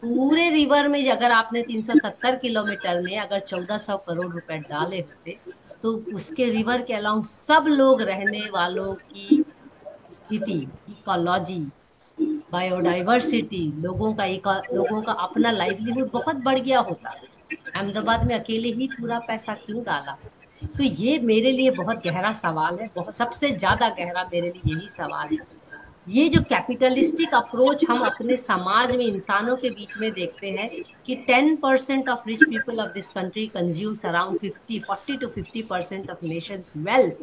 [SPEAKER 1] पूरे रिवर में अगर आपने 370 किलोमीटर में अगर 1400 करोड़ रुपए डाले होते, तो उसके रिवर के अलाउंग सब लोग रहने वालों की स्थिति, इकोलॉजी, बायोडाइवर्सिटी, लोगों का अपना लाइवलीहुड बहुत बढ़ गया होता। अहमदाबाद में अकेले ही पूरा पैसा क्यों डाला? तो ये मेरे लिए बहुत गहरा सवाल है, बहुत सबसे ज्यादा गहरा मेरे लिए यही सवाल है। ये जो कैपिटलिस्टिक अप्रोच हम अपने समाज में इंसानों के बीच में देखते हैं कि 10% of rich people of this country consumes around 40 to 50% of Nations wealth,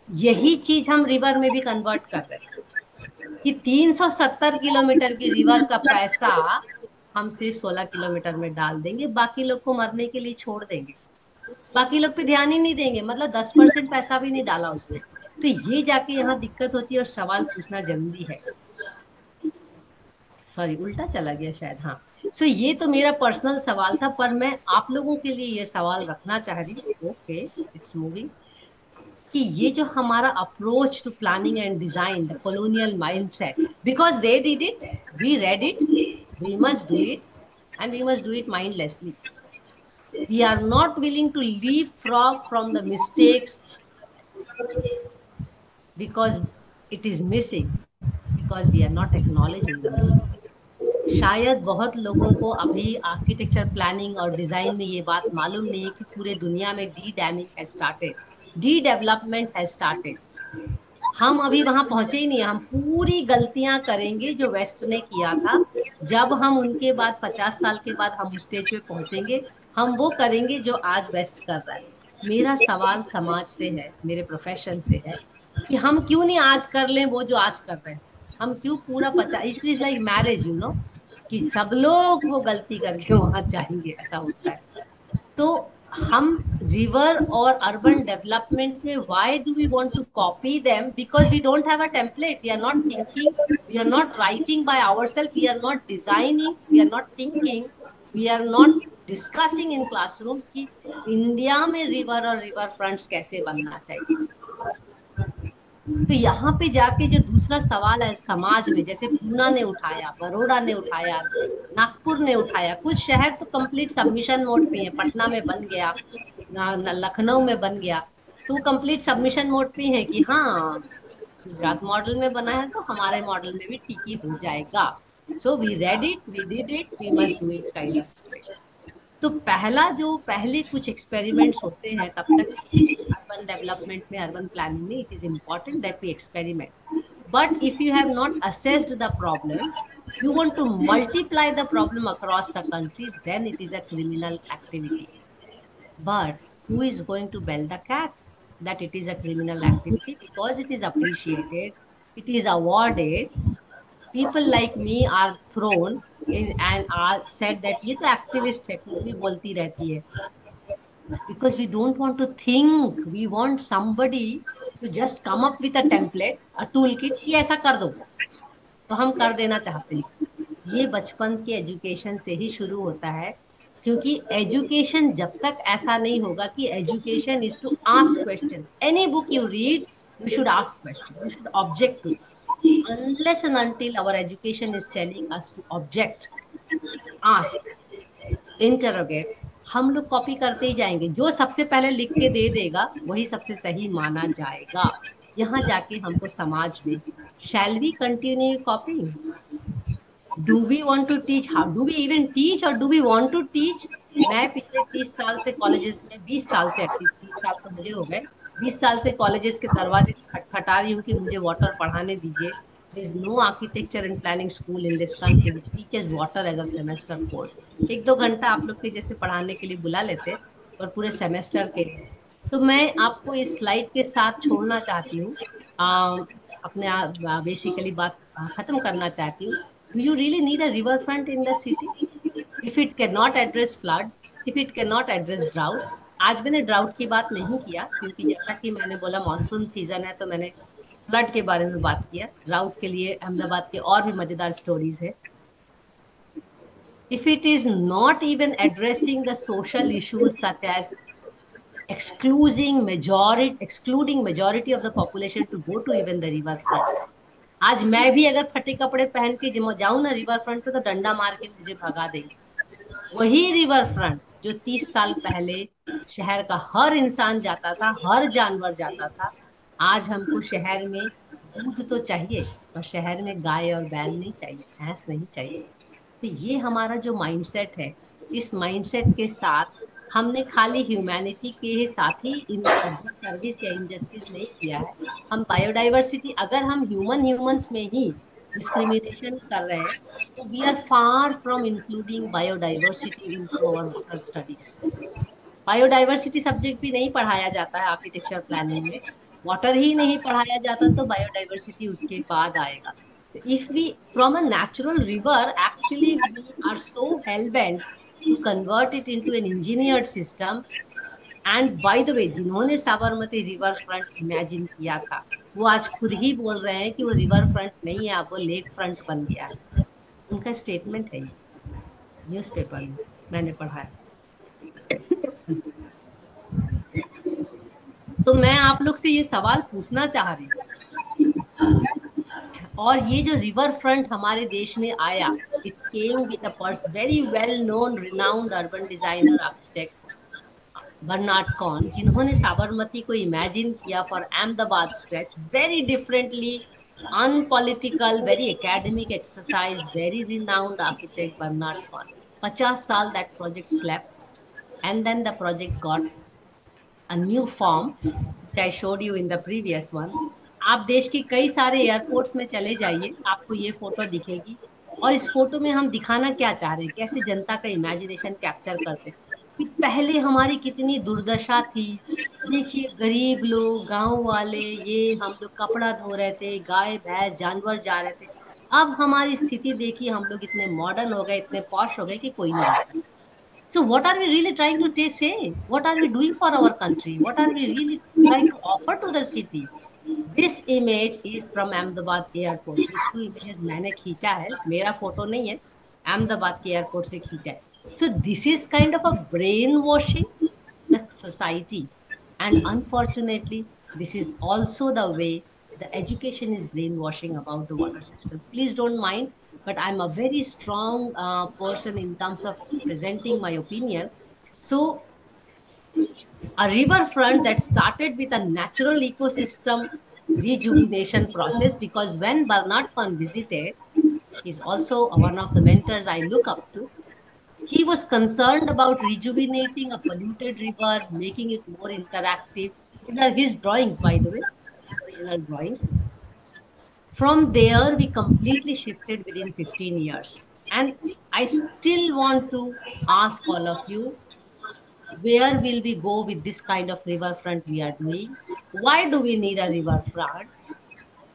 [SPEAKER 1] यही चीज हम रिवर में भी कन्वर्ट कर रहे हैं कि 370 किलोमीटर की रिवर का पैसा हम सिर्फ 16 किलोमीटर में डाल देंगे, बाकी लोग को मरने के लिए छोड़ देंगे, बाकी लोग पे ध्यान ही नहीं देंगे, मतलब 10% पैसा भी नहीं डाला उसमें। तो ये जाके यहाँ दिक्कत होती है और सवाल पूछना जरूरी है। सॉरी, उल्टा चला गया शायद, हाँ। सो ये तो मेरा पर्सनल सवाल था, पर मैं आप लोगों के लिए ये सवाल रखना चाह रही हूँ, ओके इट्स मूविंग, कि ये जो हमारा approach to planning and design, the colonial mindset, because they did it, we read it, we must do it, and we must do it mindlessly. We are not willing to leapfrog from the mistakes because it is missing, because we are not acknowledging the mistake. शायद बहुत लोगों को अभी architecture planning और design में ये बात मालूम नहीं है कि पूरे दुनिया में D damming has started, D development has started. हम अभी वहां पहुंचे ही नहीं, हम पूरी गलतियां करेंगे जो वेस्ट ने किया था। जब हम उनके बाद 50 साल के बाद हम उस स्टेज पे पहुंचेंगे, हम वो करेंगे जो आज वेस्ट कर रहा है। मेरा सवाल समाज से है, मेरे प्रोफेशन से है, कि हम क्यों नहीं आज कर लें वो जो आज कर रहे हैं। हम क्यों पूरा 50, इज लाइक मैरिज, कि सब लोग वो गलती करके वहां जाएंगे, ऐसा होता है। तो हम रिवर और अर्बन डेवलपमेंट में why do we want to copy them? Because we don't have a template, we are not thinking, we are not writing by ourselves, we are not designing, we are not thinking, we are not discussing in classrooms की India में river और river fronts कैसे बनना चाहिए। तो यहाँ पे जाके जो दूसरा सवाल है समाज में, जैसे पूना ने उठाया, बड़ौदा ने उठाया, नागपुर ने उठाया, कुछ शहर तो कंप्लीट सबमिशन मोड पे है, पटना में बन गया, लखनऊ में बन गया, तो कंप्लीट सबमिशन मोड पे है कि हाँ गुजरात मॉडल में बना है तो हमारे मॉडल में भी ठीक ही हो जाएगा। So we read it, we did it, we must do it kind of situation. तो पहले कुछ एक्सपेरिमेंट्स होते हैं, तब तक अर्बन डेवलपमेंट में, अर्बन प्लानिंग में it is important that we experiment. But if you have not assessed the problems, you want to multiply the problem across the country, then it is a criminal activity. But who is going to bell the cat that it is a criminal activity? Because it is appreciated, it is awarded, people like me are thrown in and are said that ये तो activist है, कुछ भी बोलती रहती है। Because we don't want to think, we want somebody to just come up with a template, a toolkit कि ऐसा कर दो, तो हम कर देना चाहते हैं। ये बचपन के एजुकेशन से ही शुरू होता है, क्योंकि एजुकेशन जब तक ऐसा नहीं होगा कि education is to ask questions, any book you read you should ask question, you should object to, unless and until our education is telling us to object, ask, interrogate, हम लोग कॉपी करते ही जाएंगे, जो सबसे पहले लिख के दे देगा वही सबसे सही माना जाएगा। यहाँ जाके हमको समाज में, shall we continue copying? Do we want to teach? How do we even teach, और do we want to teach? मैं पिछले 30 साल से कॉलेजेस में, 20 साल से, एटलीस्ट 30 साल तो मुझे हो गए, 20 साल से कॉलेजेस के दरवाजे खटखटा रही हूँ कि मुझे वाटर पढ़ाने दीजिए। There is no architecture and planning school in this country which teaches water as a semester course. 1-2 घंटा आप लोग के जैसे पढ़ाने के लिए बुला लेते, और पूरे सेमेस्टर के लिए। तो मैं आपको इस स्लाइड के साथ छोड़ना चाहती हूँ, अपने बेसिकली बात खत्म करना चाहती हूँ। Do you really need a riverfront in the city? If it cannot address flood, if it cannot address drought, आज मैंने ड्राउट की बात नहीं किया क्योंकि जैसा कि मैंने बोला मानसून सीजन है, तो मैंने फ्लड के बारे में बात किया। ड्राउट के लिए अहमदाबाद के और भी मजेदार स्टोरीज है। If it is not even addressing the social issues such as excluding majority of the population to go to even the riverfront, आज मैं भी अगर फटे कपड़े पहन के जाऊं ना रिवर फ्रंट पे, तो डंडा मार के मुझे भगा देंगे। वही रिवर फ्रंट जो 30 साल पहले शहर का हर इंसान जाता था, हर जानवर जाता था, आज हमको शहर में दूध तो चाहिए, पर शहर में गाय और बैल नहीं चाहिए, भैंस नहीं चाहिए। तो ये हमारा जो माइंडसेट है, इस माइंडसेट के साथ हमने खाली ह्यूमैनिटी के साथ ही इन सर्विस या इनजस्टिस नहीं किया है। हम बायोडाइवर्सिटी, अगर हम ह्यूमंस में ही डिस्क्रिमिनेशन कर रहे हैं, तो we are far from including biodiversity into our water studies. Biodiversity subject भी नहीं पढ़ाया जाता है आर्किटेक्चर प्लानिंग में। वाटर ही नहीं पढ़ाया जाता तो बायोडाइवर्सिटी उसके बाद आएगा। तो if we from a natural river, actually we are so hell bent to convert it into an engineered system. And by the way, जिन्होंने साबरमती रिवर फ्रंट इमेजिन किया था, वो आज खुद ही बोल रहे हैं कि वो रिवर फ्रंट नहीं है, अब वो लेक फ्रंट बन गया है। उनका स्टेटमेंट है, ये न्यूज़पेपर में मैंने पढ़ा है। तो मैं आप लोग से ये सवाल पूछना चाह रही हूँ, और ये जो रिवर फ्रंट हमारे देश में आया, it came with a person, very well known renowned urban designer architect Bernard Kohn, जिन्होंने साबरमती को इमेजिन किया for Ahmedabad stretch, very differently, unpolitical, very academic exercise, very renowned architect Bernard Kohn. 50 साल that project slept, and then the project got a new form which I showed you in the previous one. आप देश के कई सारे airports में चले जाइए, आपको ये फोटो दिखेगी। और इस फोटो में हम दिखाना क्या चाह रहे हैं, कैसे जनता का इमेजिनेशन कैप्चर करते हैं कि पहले हमारी कितनी दुर्दशा थी। देखिए, गरीब लोग, गांव वाले, ये हम लोग कपड़ा धो रहे थे, गाय भैंस जानवर जा रहे थे। अब हमारी स्थिति देखिए, हम लोग इतने मॉडर्न हो गए, इतने पॉश हो गए कि कोई नहीं जाता। So what are we really trying to say? What are we doing for our country? What are we really trying to offer to the city? This image is from Ahmedabad airport. These two images मैंने खींचा है, मेरा photo नहीं है, अहमदाबाद के airport से खींचा है। So this is kind of a brainwashing the society, and unfortunately, this is also the way the education is brainwashing about the water systems. Please don't mind, but I'm a very strong person in terms of presenting my opinion. So, a riverfront that started with a natural ecosystem rejuvenation process, because when Bernard Kahn visited, he's also one of the mentors I look up to. He was concerned about rejuvenating a polluted river, making it more interactive. These are his drawings, by the way, original drawings. From there, we completely shifted within 15 years. And I still want to ask all of you, where will we go with this kind of riverfront we are doing? Why do we need a riverfront?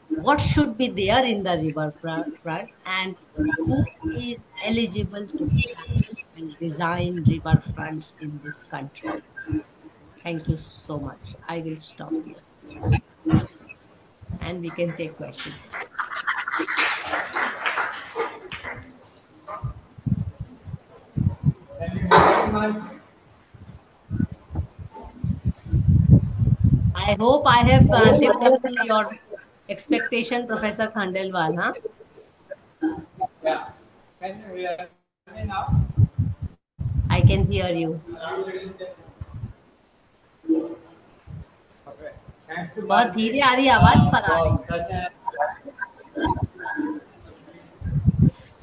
[SPEAKER 1] What should be there in the riverfront? And who is eligible to plan and design riverfronts in this country? Thank you so much. I will stop here and we can take questions.
[SPEAKER 3] Thank you very much.
[SPEAKER 1] I hope I have lived up to your expectation, Professor Khandelwal. Huh?
[SPEAKER 3] Yeah. Can you hear me now?
[SPEAKER 1] I can hear you. बहुत धीरे आ रही आवाज पर आ रही।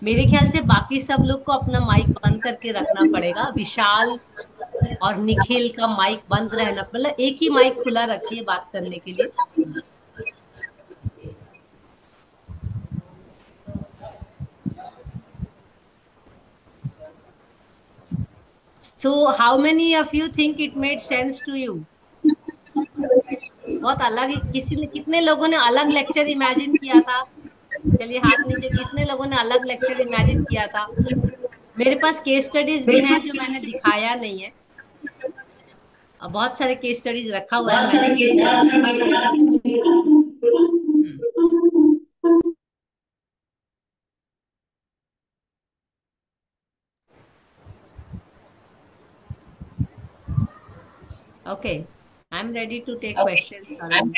[SPEAKER 1] मेरे ख्याल से बाकी सब लोग को अपना माइक बंद करके रखना पड़ेगा। विशाल और निखिल का माइक बंद रहना, मतलब एक ही माइक खुला रखिए बात करने के लिए। So how many of you think it made sense to you? बहुत अलग ही, किसी ने, कितने लोगों ने अलग लेक्चर इमेजिन किया था? चलिए हाथ नीचे, कितने लोगों ने अलग लेक्चर इमेजिन किया था? मेरे पास केस स्टडीज भी हैं जो मैंने दिखाया नहीं है। अब बहुत सारे केस स्टडीज रखा हुआ है मैंने। Okay, I'm ready to take questions.
[SPEAKER 3] Can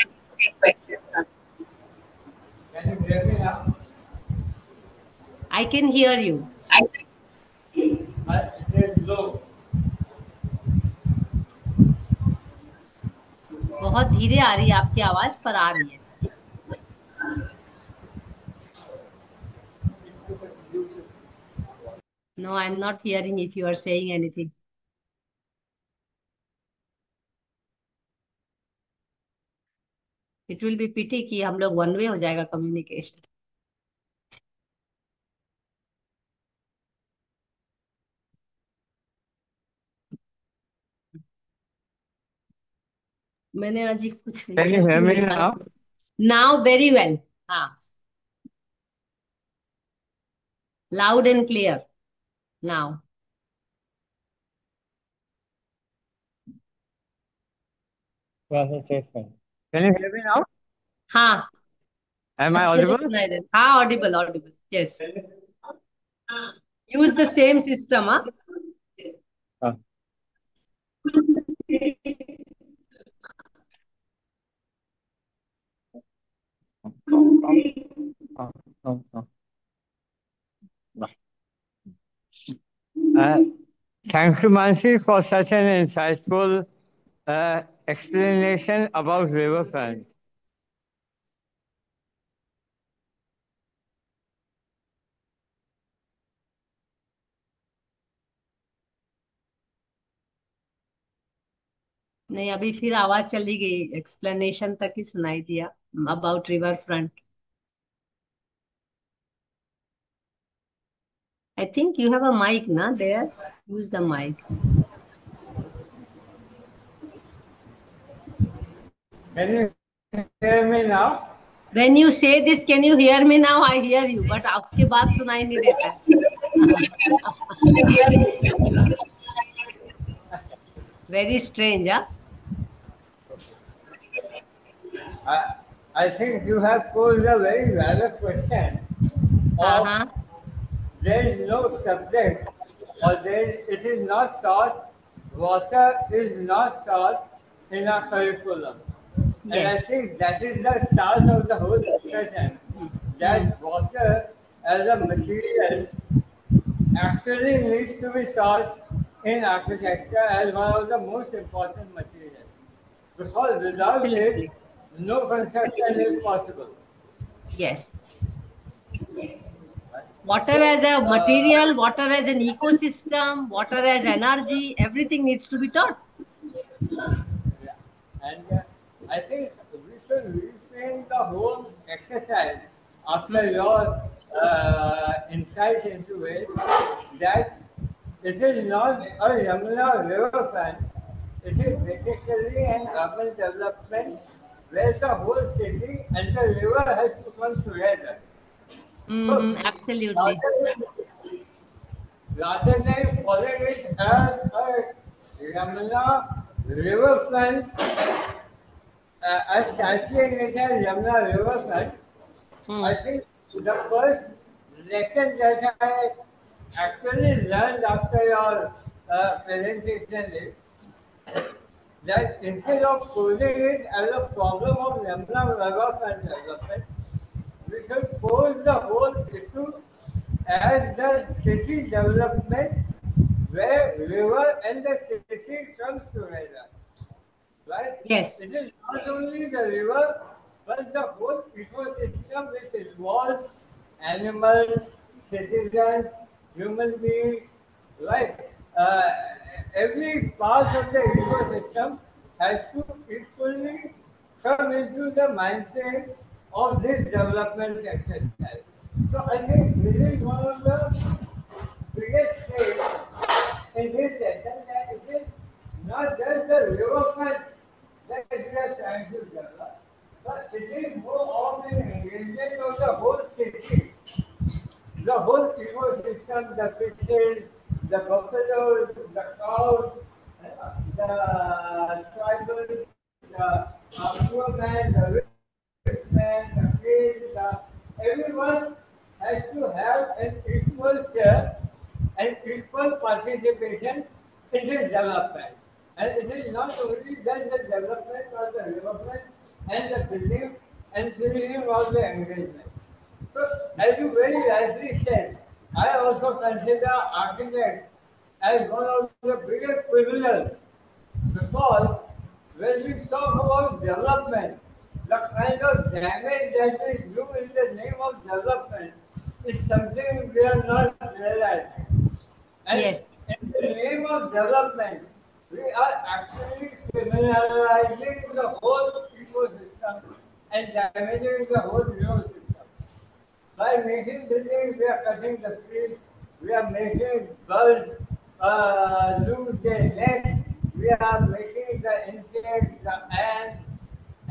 [SPEAKER 3] you hear me now?
[SPEAKER 1] I can hear you.
[SPEAKER 3] It is low.
[SPEAKER 1] बहुत धीरे आ रही है आपकी आवाज, पर आ रही है। No, I'm not hearing if you are saying anything. It will be pity कि हम लोग वन वे हो जाएगा कम्युनिकेशन। मैंने आज ही कुछ
[SPEAKER 3] Can you hear me now?
[SPEAKER 1] Now very well. हाँ, loud and clear now.
[SPEAKER 3] Can you hear me now?
[SPEAKER 1] हाँ,
[SPEAKER 3] Am I
[SPEAKER 1] अच्छे से
[SPEAKER 3] audible?
[SPEAKER 1] सुनाई दे। हाँ, audible, audible. Yes. Use the same system, हाँ?
[SPEAKER 3] Thanks to Mansi for such an insightful explanation about riverfront.
[SPEAKER 1] नहीं, अभी फिर आवाज चली गई, एक्सप्लेनेशन तक ही सुनाई दिया about river front. I think you have a mic, na, there. Use the mic.
[SPEAKER 3] Can you hear me now?
[SPEAKER 1] When you say this, can you hear me now? I hear you, but उसके बाद सुनाई नहीं देता है। Very strange, huh?
[SPEAKER 3] I think you have posed a very valid question.
[SPEAKER 1] Uh-huh.
[SPEAKER 3] There is no subject, or it is not taught, water is not taught in our curriculum. And I
[SPEAKER 1] Yes.
[SPEAKER 3] think that is the start of the whole discussion, that water as a material actually needs to be taught in architecture as one of the most important materials. Because without
[SPEAKER 1] Absolutely.
[SPEAKER 3] it, no construction is possible.
[SPEAKER 1] Yes. Water as a material, water as an ecosystem, water as energy, everything needs to be taught.
[SPEAKER 3] Yeah. And I think we should reframe the whole exercise after your insight into it, that it is not a Yamuna riverfront, it is basically an urban development where the whole city and the river has to come together.
[SPEAKER 1] Absolutely.
[SPEAKER 3] Rather than calling it a Yamuna riverfront, as calculating it as Yamuna riverfront, I think the first lesson that I actually learned after your presentation is that instead of posing it as a problem of Yamuna riverfront development, we should pose the whole issue as the city development where river and the city come together, right?
[SPEAKER 1] Yes.
[SPEAKER 3] It is not only the river, but the whole ecosystem which involves animals, citizens, human beings, right? Every part of the ecosystem has to equally come into the mindset of this development exercise. So I think this is one of the biggest things in this lesson, that it is not just the riverfront that we are trying to develop, but it is more of an engagement of the whole city, the whole ecosystem, the fishes, the buffaloes, the cows, the tribals, the poor man, the rich man, the kids, everyone has to have an equal share and equal participation in this development. And it is not only just the development of the development and the building and finishing of the engagement. So, as you very rightly said, I also consider architects as one of the biggest criminals, because when we talk about development, the kind of damage that we do in the name of development is something we are not realizing. And
[SPEAKER 1] Yes.
[SPEAKER 3] in the name of development, we are actually criminalizing the whole ecosystem and damaging the whole ecosystem. By making buildings, we are cutting the trees, we are making birds lose their nests, we are making the insects, the ants,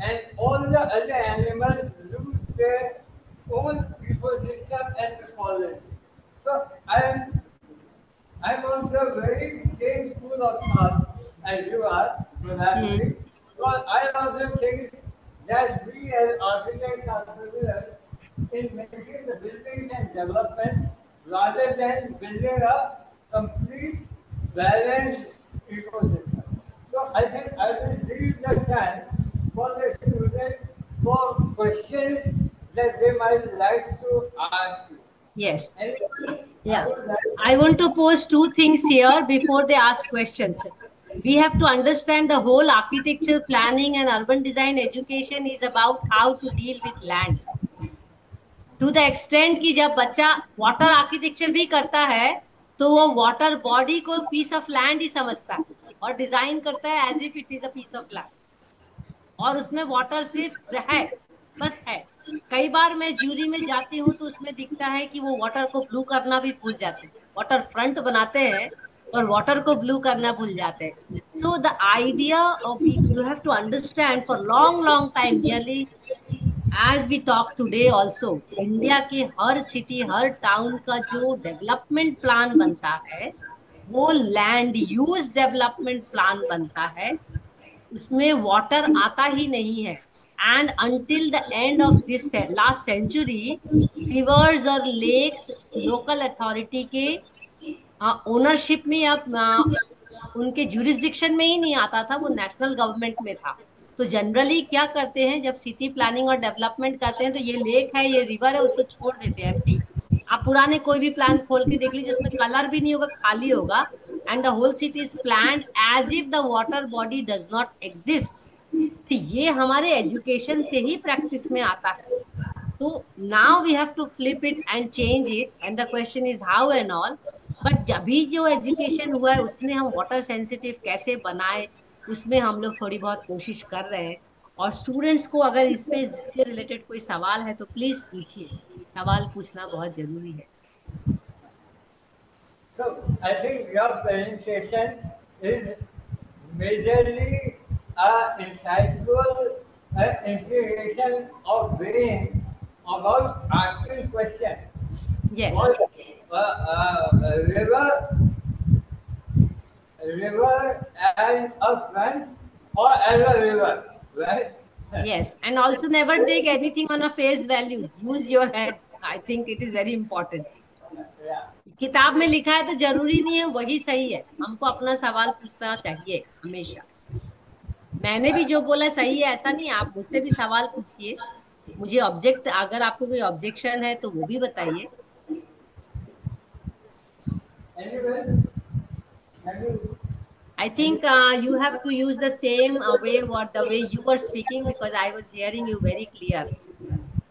[SPEAKER 3] and all the other animals lose their own ecosystem and ecology. So I'm on the very same school of thought as you are,
[SPEAKER 1] Hmm.
[SPEAKER 3] probably. Because I also think that we as architects are privileged in making the buildings and development rather than building a complete balanced ecosystem. So I think I will leave the chance for the students for questions that they might like to ask you.
[SPEAKER 1] Yes.
[SPEAKER 3] Anything I
[SPEAKER 1] Yeah.
[SPEAKER 3] would like
[SPEAKER 1] I want to pose two things here before they ask questions. We have to understand the whole architecture, planning, and urban design education is about how to deal with land. To the extent कि जब बच्चा water architecture भी करता है तो वो water body को piece of land ही समझता है और डिजाइन करता है as if it is a piece of land और उसमें वाटर सिर्फ है, बस है। कई बार मैं ज्यूरी में जाती हूँ तो उसमें दिखता है कि वो वाटर को ब्लू करना भी भूल जाते हैं, वाटर फ्रंट बनाते हैं और वाटर को ब्लू करना भूल जाते हैं। तो the idea of you have to understand for long long time, nearly as we talk today also, India के हर सिटी हर टाउन का जो डेवलपमेंट प्लान बनता है वो लैंड यूज डेवलपमेंट प्लान बनता है, उसमें वाटर आता ही नहीं है। And until the end of this last century rivers और लेक्स लोकल अथॉरिटी के ओनरशिप में, अब उनके जुरिस्डिक्शन में ही नहीं आता था, वो नेशनल गवर्नमेंट में था। तो जनरली क्या करते हैं, जब सिटी प्लानिंग और डेवलपमेंट करते हैं तो ये लेक है ये रिवर है उसको छोड़ देते हैं एम्प्टी। आप पुराने कोई भी प्लान खोल के देख लीजिए, जिसमें कलर भी नहीं होगा, खाली होगा। And the whole city is planned as if the water body does not exist. तो ये हमारे एजुकेशन से ही प्रैक्टिस में आता है। तो now we have to flip it and change it, and the question is how and all. But अभी जो एजुकेशन हुआ है उसमें हम वाटर सेंसिटिव कैसे बनाए, उसमें हम लोग थोड़ी बहुत कोशिश कर रहे हैं। और स्टूडेंट्स को अगर इसमें इससे रिलेटेड कोई सवाल है तो प्लीज पूछिए, सवाल पूछना बहुत जरूरी है।
[SPEAKER 3] So I think your presentation is majorly insightful inspiration of brain about asking questions.
[SPEAKER 1] Yes.
[SPEAKER 3] Or, river as a friend or as a river, right?
[SPEAKER 1] Yes, and also never take anything on a face value. Use your head. I think it is very important.
[SPEAKER 3] Yeah.
[SPEAKER 1] किताब में लिखा है तो जरूरी नहीं है वही सही है, हमको अपना सवाल पूछना चाहिए हमेशा। मैंने भी जो बोला सही है ऐसा नहीं, आप मुझसे भी सवाल पूछिए। मुझे ऑब्जेक्ट, अगर आपको कोई ऑब्जेक्शन है तो वो भी बताइए।
[SPEAKER 3] Anyway,
[SPEAKER 1] I think you have to use the same way what the way you were speaking because I was hearing you very clear.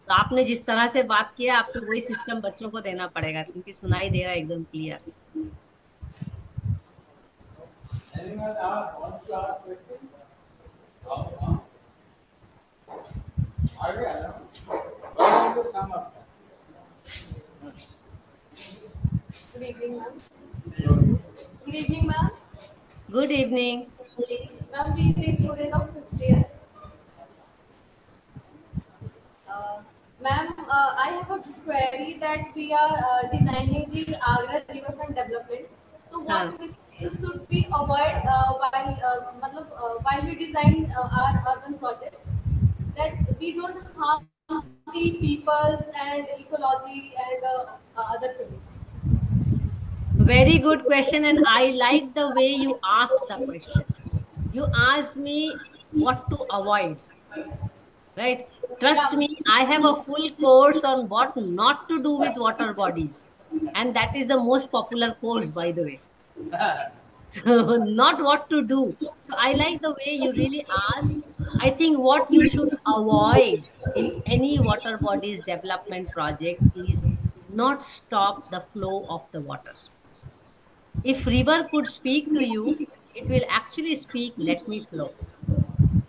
[SPEAKER 1] तो आपने जिस तरह से बात किया आपको वही सिस्टम बच्चों को देना पड़ेगा क्योंकि सुनाई दे रहा है एकदम clear.
[SPEAKER 3] Anyone wants to ask questions? आ गया ना? तो sum up.
[SPEAKER 2] Good evening, ma'am. Good evening, ma'am.
[SPEAKER 1] Good evening.
[SPEAKER 2] Ma'am, we the student of 5th year. Ma'am, I have a query that we are designing the Agra riverfront development. So
[SPEAKER 1] हाँ.
[SPEAKER 2] what mistakes should we avoid while we design our urban project that we don't harm the peoples and ecology and other things.
[SPEAKER 1] Very good question, and I like the way you asked the question. You asked me what to avoid, right? Trust
[SPEAKER 2] Yeah.
[SPEAKER 1] me, I have a full course on what not to do with water bodies, and that is the most popular course, by the way. Not what to do. So I like the way you really asked. I think what you should avoid in any water bodies development project is not stop the flow of the water. If river could speak to you, it will actually speak, let me flow.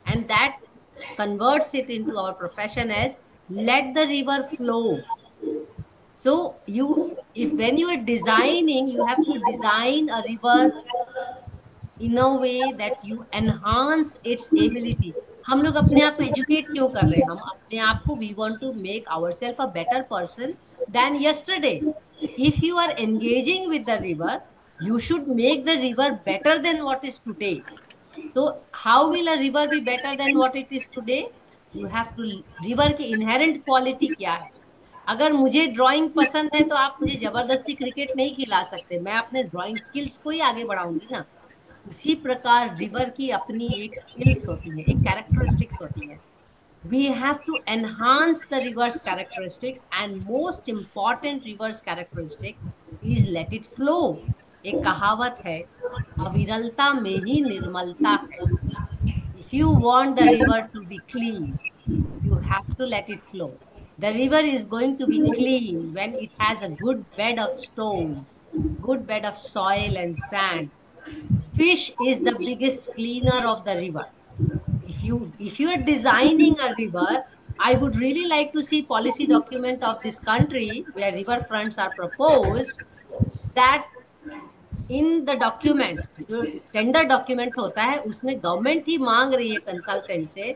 [SPEAKER 1] And that converts it into our profession as let the river flow. So if when you are designing, you have to design a river in a way that you enhance its ability. हम लोग अपने आप को educate क्यों कर रहे हैं? हम अपने आप को we want to make ourselves a better person than yesterday. So if you are engaging with the river, you should make the river better than what is today. So how will a river be better than what it is today? You have to river की inherent quality क्या है? अगर मुझे drawing पसंद है तो आप मुझे जबरदस्ती क्रिकेट नहीं खिला सकते. मैं अपने ड्राइंग स्किल्स को ही आगे बढ़ाऊंगी ना. उसी प्रकार रिवर की अपनी एक स्किल्स होती है, एक कैरेक्टरिस्टिक्स होती है. We have to enhance the river's characteristics and most important river's characteristic is let it flow. एक कहावत है, अविरलता में ही निर्मलता है. If you want the river to be clean, you have to let it flow. The river is going to be clean when it has a good bed of stones, good bed of soil and sand. Fish is the biggest cleaner of the river. If you are designing a river, I would really like to see policy document of this country where river fronts are proposed, that in the document जो tender document होता है उसमें government ही मांग रही है consultant से,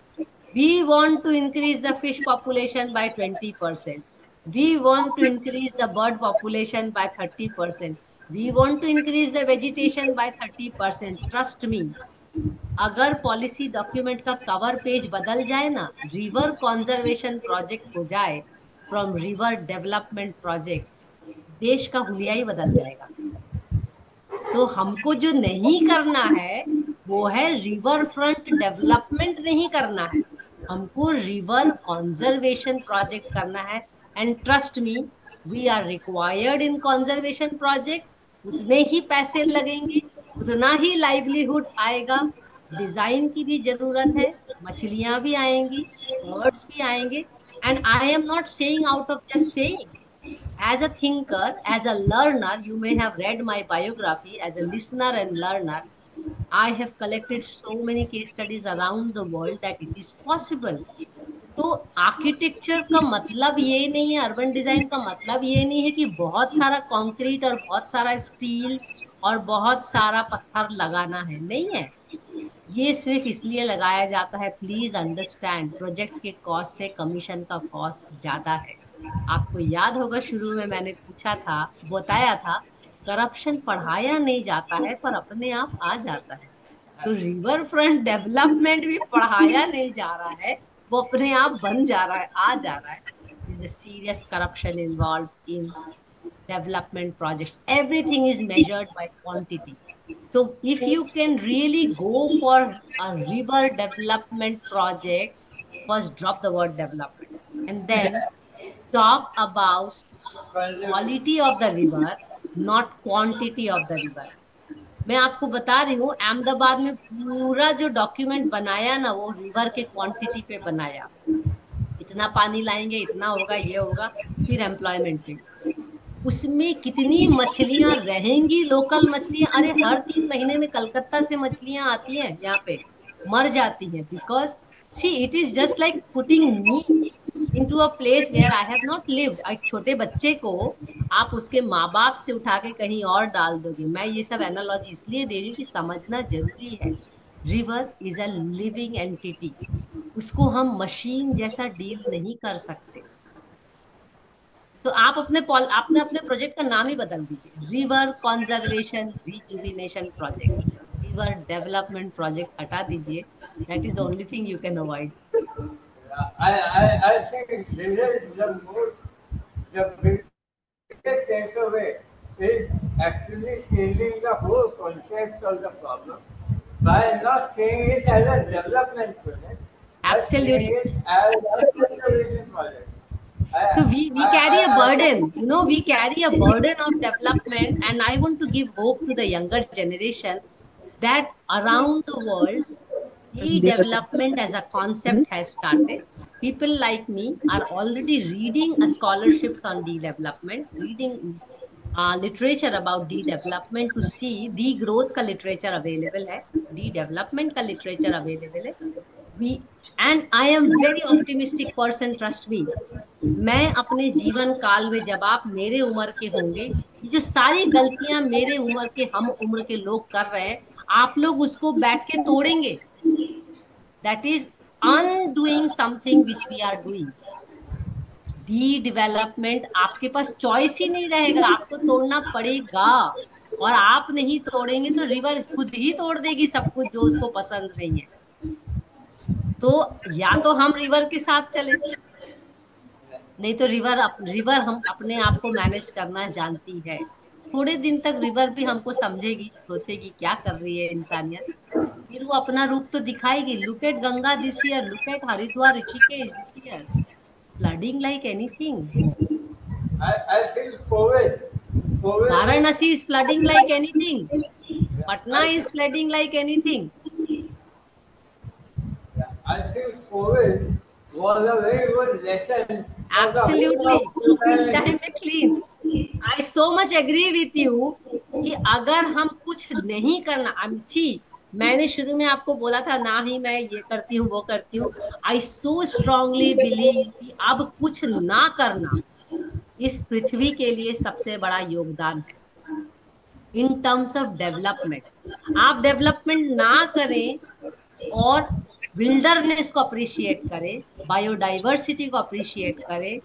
[SPEAKER 1] we want to increase the fish population by 20%, we want to increase the bird population by 30%, we want to increase the vegetation by 30%. Trust me, अगर policy document का cover page बदल जाए ना, river conservation project हो जाए from river development project, देश का हुलिया ही बदल जाएगा. तो हमको जो नहीं करना है वो है रिवर फ्रंट डेवलपमेंट नहीं करना है, हमको रिवर कंजर्वेशन प्रोजेक्ट करना है. And trust me, we are required in conservation project. उतने ही पैसे लगेंगे, उतना ही लाइवलीहुड आएगा. डिजाइन की भी जरूरत है, मछलियां भी आएंगी, बर्ड्स भी आएंगे. And I am not saying out of just saying. As a thinker, as a learner, you may have read my biography. As a listener and learner, I have collected so many case studies around the world that it is possible. तो architecture का मतलब ये नहीं है, urban design का मतलब ये नहीं है कि बहुत सारा कंक्रीट और बहुत सारा स्टील और बहुत सारा पत्थर लगाना है, नहीं है. ये सिर्फ इसलिए लगाया जाता है, प्लीज अंडरस्टैंड, प्रोजेक्ट के कॉस्ट से कमीशन का कॉस्ट ज्यादा है. आपको याद होगा शुरू में मैंने पूछा था, बताया था, करप्शन पढ़ाया नहीं जाता है पर अपने आप आ जाता है. तो रिवर फ्रंट डेवलपमेंट भी पढ़ाया नहीं जा रहा है, वो अपने आप बन जा रहा है, आ जा रहा है. Is a serious corruption involve in development projects. Everything is measured by quantity. So if you can really go for a river development project, first drop the word development and then talk about quality of the river, not quantity of the river. मैं आपको बता रही हूँ, अहमदाबाद में पूरा जो document बनाया ना, वो रिवर के क्वांटिटी पे बनाया। इतना पानी लाएंगे, इतना होगा, ये होगा। फिर एम्प्लॉयमेंट पे, उसमें कितनी मछलियां रहेंगी, लोकल मछलियां। अरे हर 3 महीने में कलकत्ता से मछलियां आती हैं यहाँ पे, मर जाती हैं। Because see it is just like putting me into a place where I have not lived. एक छोटे बच्चे को आप उसके माँ बाप से उठा के कहीं और डाल दोगे। मैं ये सब एनालॉजी इसलिए दे रही हूँ कि समझना जरूरी है। River is a living entity, उसको हम मशीन जैसा डील नहीं कर सकते। तो आप आपने अपने प्रोजेक्ट का नाम ही बदल दीजिए, river conservation rejuvenation project. River development project हटा दीजिए। That is the only thing you can avoid.
[SPEAKER 3] I think this is the biggest takeaway is actually changing the whole concept of the problem by not seeing it as a development project, but seeing
[SPEAKER 1] Absolutely.
[SPEAKER 3] it as a conservation project.
[SPEAKER 1] So we carry a
[SPEAKER 3] I
[SPEAKER 1] burden,
[SPEAKER 3] think
[SPEAKER 1] we carry a burden of development, and I want to give hope to the younger generation that around the world, de-development as a concept has started. People like me are already reading scholarships on de-development, reading literature about de-development to see de-growth का literature available है, de-development का literature available है। We and I am very optimistic person, trust me। मैं अपने जीवन काल में, जब आप मेरे उम्र के होंगे, ये जो सारी गलतियां मेरे उम्र के, हम उम्र के लोग कर रहे हैं, आप लोग उसको बैठ के तोड़ेंगे। That is undoing something which we are doing. De development, आपके पास चॉइस ही नहीं रहेगा, आपको तोड़ना पड़ेगा। और आप नहीं तोड़ेंगे तो रिवर खुद ही तोड़ देगी सब कुछ जो उसको पसंद नहीं है। तो या तो हम रिवर के साथ चले, नहीं तो रिवर हम अपने आप को मैनेज करना जानती है। थोड़े दिन तक रिवर भी हमको समझेगी, सोचेगी क्या कर रही है इंसानियत। फिर वो अपना रूप तो दिखाएगी। Look at Ganga this year, look at Haridwar Rishikesh this year, flooding like anything.
[SPEAKER 3] I think COVID is
[SPEAKER 1] Varanasi is flooding like anything, Patna
[SPEAKER 3] I
[SPEAKER 1] is
[SPEAKER 3] think
[SPEAKER 1] flooding like anything.
[SPEAKER 3] I think COVID was a very good lesson for the whole
[SPEAKER 1] absolutely,
[SPEAKER 3] of
[SPEAKER 1] Covid time
[SPEAKER 3] humanity.
[SPEAKER 1] में clean. I so much agree with you कि अगर हम कुछ नहीं करना, सी मैंने शुरू में आपको बोला था ना, ही मैं ये करती हूँ वो करती हूँ। आई सो स्ट्रांगली बिलीव कि अब कुछ ना करना इस पृथ्वी के लिए सबसे बड़ा योगदान है इन टर्म्स ऑफ डेवलपमेंट। आप डेवलपमेंट ना करें और विल्डरनेस को अप्रिशिएट करें, बायोडाइवर्सिटी को अप्रिशिएट करें,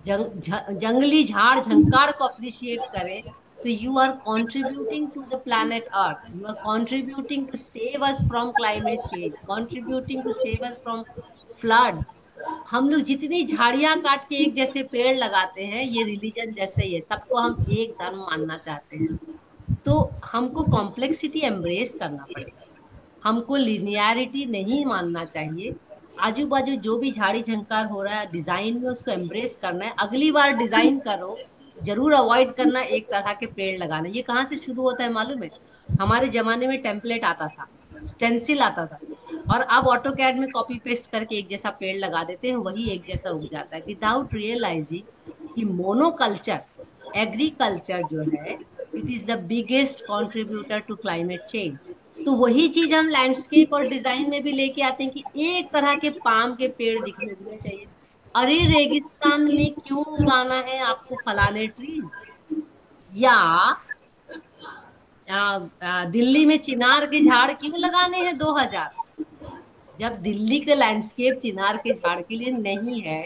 [SPEAKER 1] जंगली झाड़ झंकार को अप्रिशिएट करें, तो you are contributing to the planet earth, you are contributing to save us from climate change, contributing to save us from flood. हम लोग जितनी झाड़ियां काट के एक जैसे पेड़ लगाते हैं, ये रिलीजन जैसे ही है, सबको हम एक धर्म मानना चाहते हैं। तो हमको कॉम्प्लेक्सिटी एम्ब्रेस करना पड़ेगा, हमको लिनियरिटी नहीं मानना चाहिए। आजू बाजू जो भी झाड़ी झंकार हो रहा है डिजाइन में, उसको एम्ब्रेस करना है। अगली बार डिजाइन करो तो जरूर अवॉइड करना एक तरह के पेड़ लगाना। ये कहाँ से शुरू होता है मालूम है? हमारे जमाने में टेम्पलेट आता था, स्टेंसिल आता था, और अब ऑटो कैड में कॉपी पेस्ट करके एक जैसा पेड़ लगा देते हैं, वही एक जैसा उग जाता है, विदाउट रियलाइजिंग कि मोनोकल्चर एग्रीकल्चर जो है, it is the biggest contributor to climate change. तो वही चीज हम लैंडस्केप और डिजाइन में भी लेके आते हैं कि एक तरह के पाम के पेड़ दिखने उगने चाहिए। अरे रेगिस्तान में क्यों उगाना है आपको फलाने ट्रीज? या दिल्ली में चिनार के झाड़ क्यों लगाने हैं 2,000, जब दिल्ली के लैंडस्केप चिनार के झाड़ के लिए नहीं है?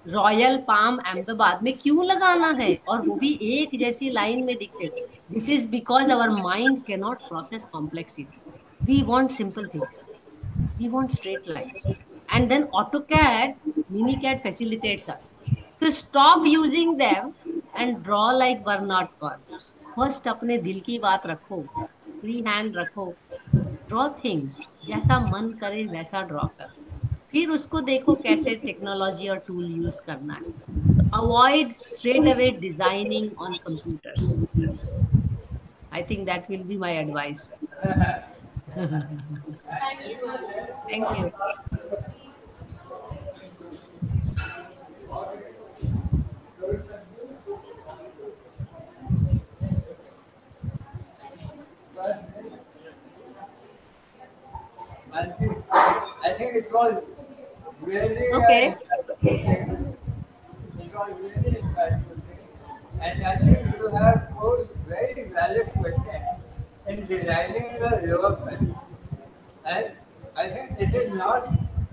[SPEAKER 1] रॉयल पाम अहमदाबाद में क्यों लगाना है, और वो भी एक जैसी लाइन में दिखते? This is because our mind can not process complexity. We want simple things, we want straight lines, and then AutoCAD, minicad facilitates us. So stop using them and draw like Bernard Korn। First अपने दिल की बात रखो, free hand रखो, draw things जैसा मन करे वैसा ड्रॉ करो, फिर उसको देखो कैसे टेक्नोलॉजी और टूल यूज करना है। तो avoid straight away designing on computers. I think that will be my advice.
[SPEAKER 2] Thank you, ma'am.
[SPEAKER 1] Thank you.
[SPEAKER 3] I think it was really
[SPEAKER 1] Okay.
[SPEAKER 3] interesting thing. It was really insightful thing. And I think you have posed very valid questions in designing the riverfront. And I think it is not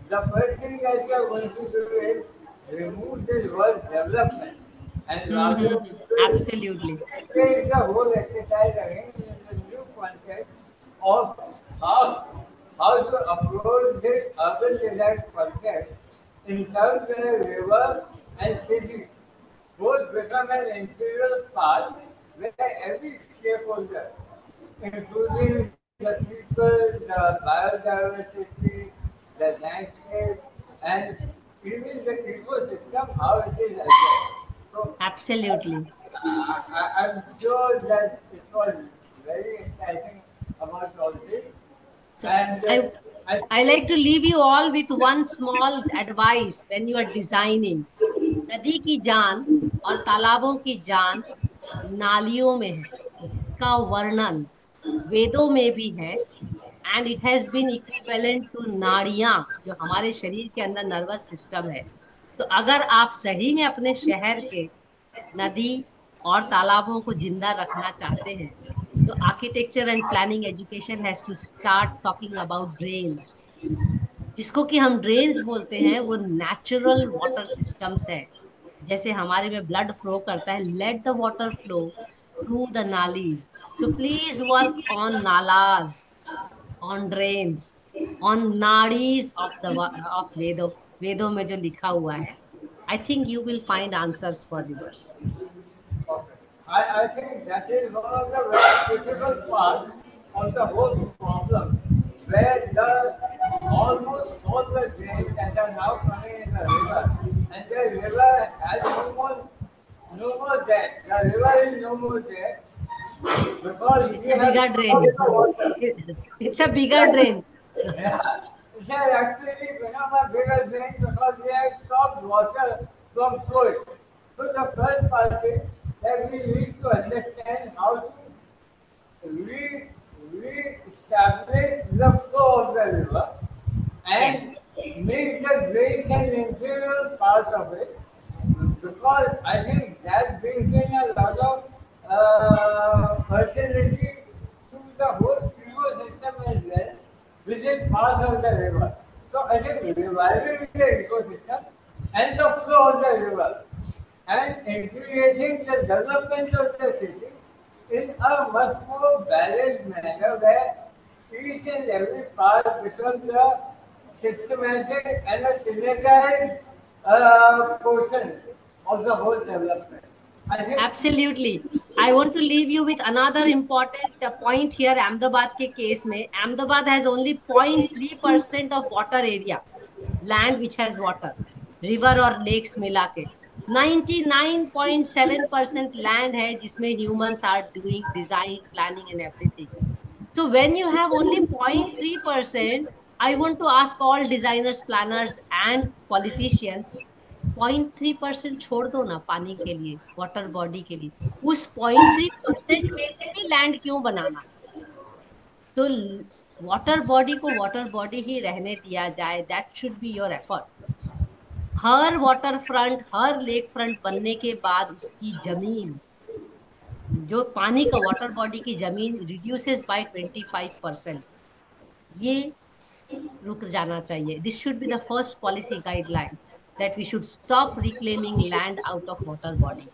[SPEAKER 3] the first thing that you are going to do is remove this word development and rather
[SPEAKER 1] Mm-hmm. Absolutely.
[SPEAKER 3] create the whole exercise again in the new concept of how to approach this urban design concept in terms where river and city both become an integral part where every stakeholder, including the people, the biodiversity, the landscape, and even the ecosystem, how it is addressed. So
[SPEAKER 1] Absolutely.
[SPEAKER 3] I'm sure that it was very exciting about all this.
[SPEAKER 1] So
[SPEAKER 3] And
[SPEAKER 1] I
[SPEAKER 3] I
[SPEAKER 1] I like to leave you all with one small advice when you are designing. नदी की जान और तालाबों की जान नालियों में है, इसका वर्णन वेदों में भी है। And it has been equivalent to नाड़ियां, जो हमारे शरीर के अंदर नर्वस सिस्टम है। तो अगर आप सही में अपने शहर के नदी और तालाबों को जिंदा रखना चाहते हैं, तो architecture and planning education has to start talking about drains. जिसको कि हम ड्रेन्स बोलते हैं, वो नेचुरल वाटर सिस्टम्स है। जैसे हमारे में ब्लड फ्लो करता है, let the water flow through the नालीज। सो प्लीज वर्क ऑन नालाज, ऑन ड्रेन्स, ऑन नाड़ीज ऑफ द ऑफ वेदों। वेदों में जो लिखा हुआ है, I think you will find answers for rivers.
[SPEAKER 3] I think that is one of the very critical parts of the whole problem, where almost all the drains that are now coming in the river, and the river has no more there. The river is no more there because we
[SPEAKER 1] It's a
[SPEAKER 3] have
[SPEAKER 1] bigger drain.
[SPEAKER 3] stopped the water.
[SPEAKER 1] It's a bigger drain.
[SPEAKER 3] Yeah, it has actually become a bigger drain because we have stopped water from flowing. So the first part is that we need to understand how to re re-establish the flow of the river
[SPEAKER 1] Yes.
[SPEAKER 3] and make the drains an integral part of it, because I think that brings in a lot of fertility to the whole ecosystem as well, which is part of the river. So I think reviving the ecosystem and the flow of the river and integrating the development of the city in a much more balanced manner where each and every part becomes a systematic and a synergized portion of the whole development. I think
[SPEAKER 1] Absolutely. I want to leave you with another important point here. Ahmedabad के case में, Ahmedabad has only 0.3% of water area, land which has water, river और lakes मिला के 99.7% land है जिसमें humans are doing design, planning and everything. So when you have only 0.3%, I want to ask all designers, planners and politicians, 0.3% छोड़ दो ना पानी के लिए, वाटर बॉडी के लिए। उस 0.3% में से भी लैंड क्यों बनाना? तो वाटर बॉडी को वाटर बॉडी ही रहने दिया जाए, that should be your effort. Her water front, her lake front बनने के बाद उसकी जमीन, जो पानी का वाटर बॉडी की जमीन रिड्यूसेस बाय 25%, ये रुक जाना चाहिए। This should be the first policy guideline, that we should stop reclaiming land out of water body.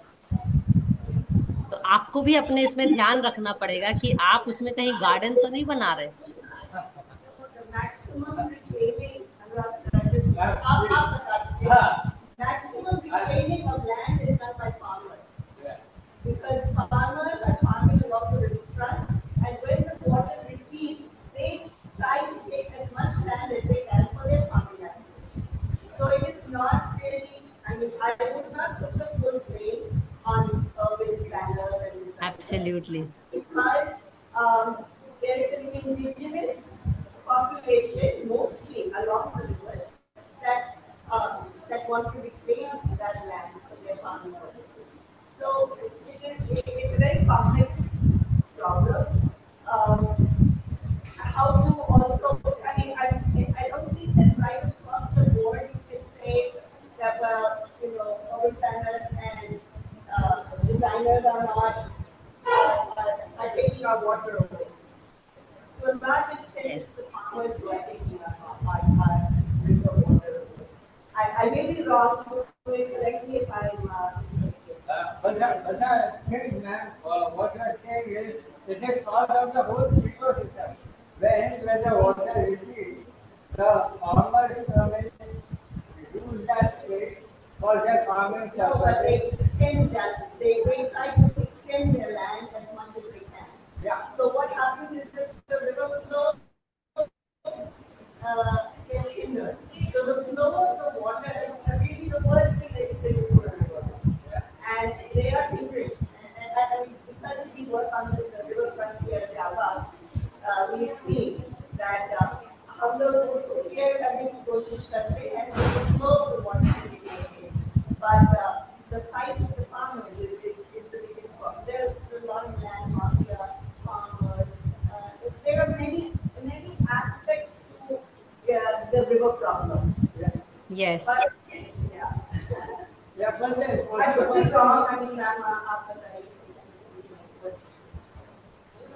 [SPEAKER 1] तो आपको भी अपने इसमें ध्यान रखना पड़ेगा कि आप उसमें कहीं गार्डन तो नहीं बना रहे।
[SPEAKER 4] The maximum reclaiming, Anurag sir, is maximum reclaiming of land is done by farmers. Because farmers are farming along the riverfront, and when the water recedes, they try to take as much land as they can for their farming activities. So it is not really, I mean, I would not put the full blame on urban planners and designers.
[SPEAKER 1] Absolutely.
[SPEAKER 4] Because there is an indigenous population, mostly along the rivers, that want to reclaim that land for their farming purposes. So it's a very complex problem. How to also, I don't think that right across the board you can say that, urban planners and designers are not, are taking our water away. To a large extent, it's
[SPEAKER 1] Yes.
[SPEAKER 4] the farmers who are taking our river water away. I may be wrong, so correct me if I'm mistaken.
[SPEAKER 3] But the thing, ma'am, what you are saying is, it's a part of the whole ecosystem. When the water recedes, the farmers use that space for their farming
[SPEAKER 4] No, but they
[SPEAKER 3] purposes.
[SPEAKER 4] extend that, they try to extend their land as much as they can.
[SPEAKER 3] Yeah.
[SPEAKER 4] So what happens is that the river flow gets hindered. So the flow of the water is really the worst thing that you can do for a river. And they are hindering. And because we work on the riverfront here at Java, we've seen that हम लोग उसको clear करने की कोशिश करते हैं, so the flow of the water can be maintained. But the fight with the farmers is the biggest problem. There are a lot of land mafia, farmers. There are many aspects to the river problem.
[SPEAKER 1] Yes.
[SPEAKER 4] But yeah.
[SPEAKER 3] Yeah, but then,
[SPEAKER 4] I could be wrong. I mean, I'm after the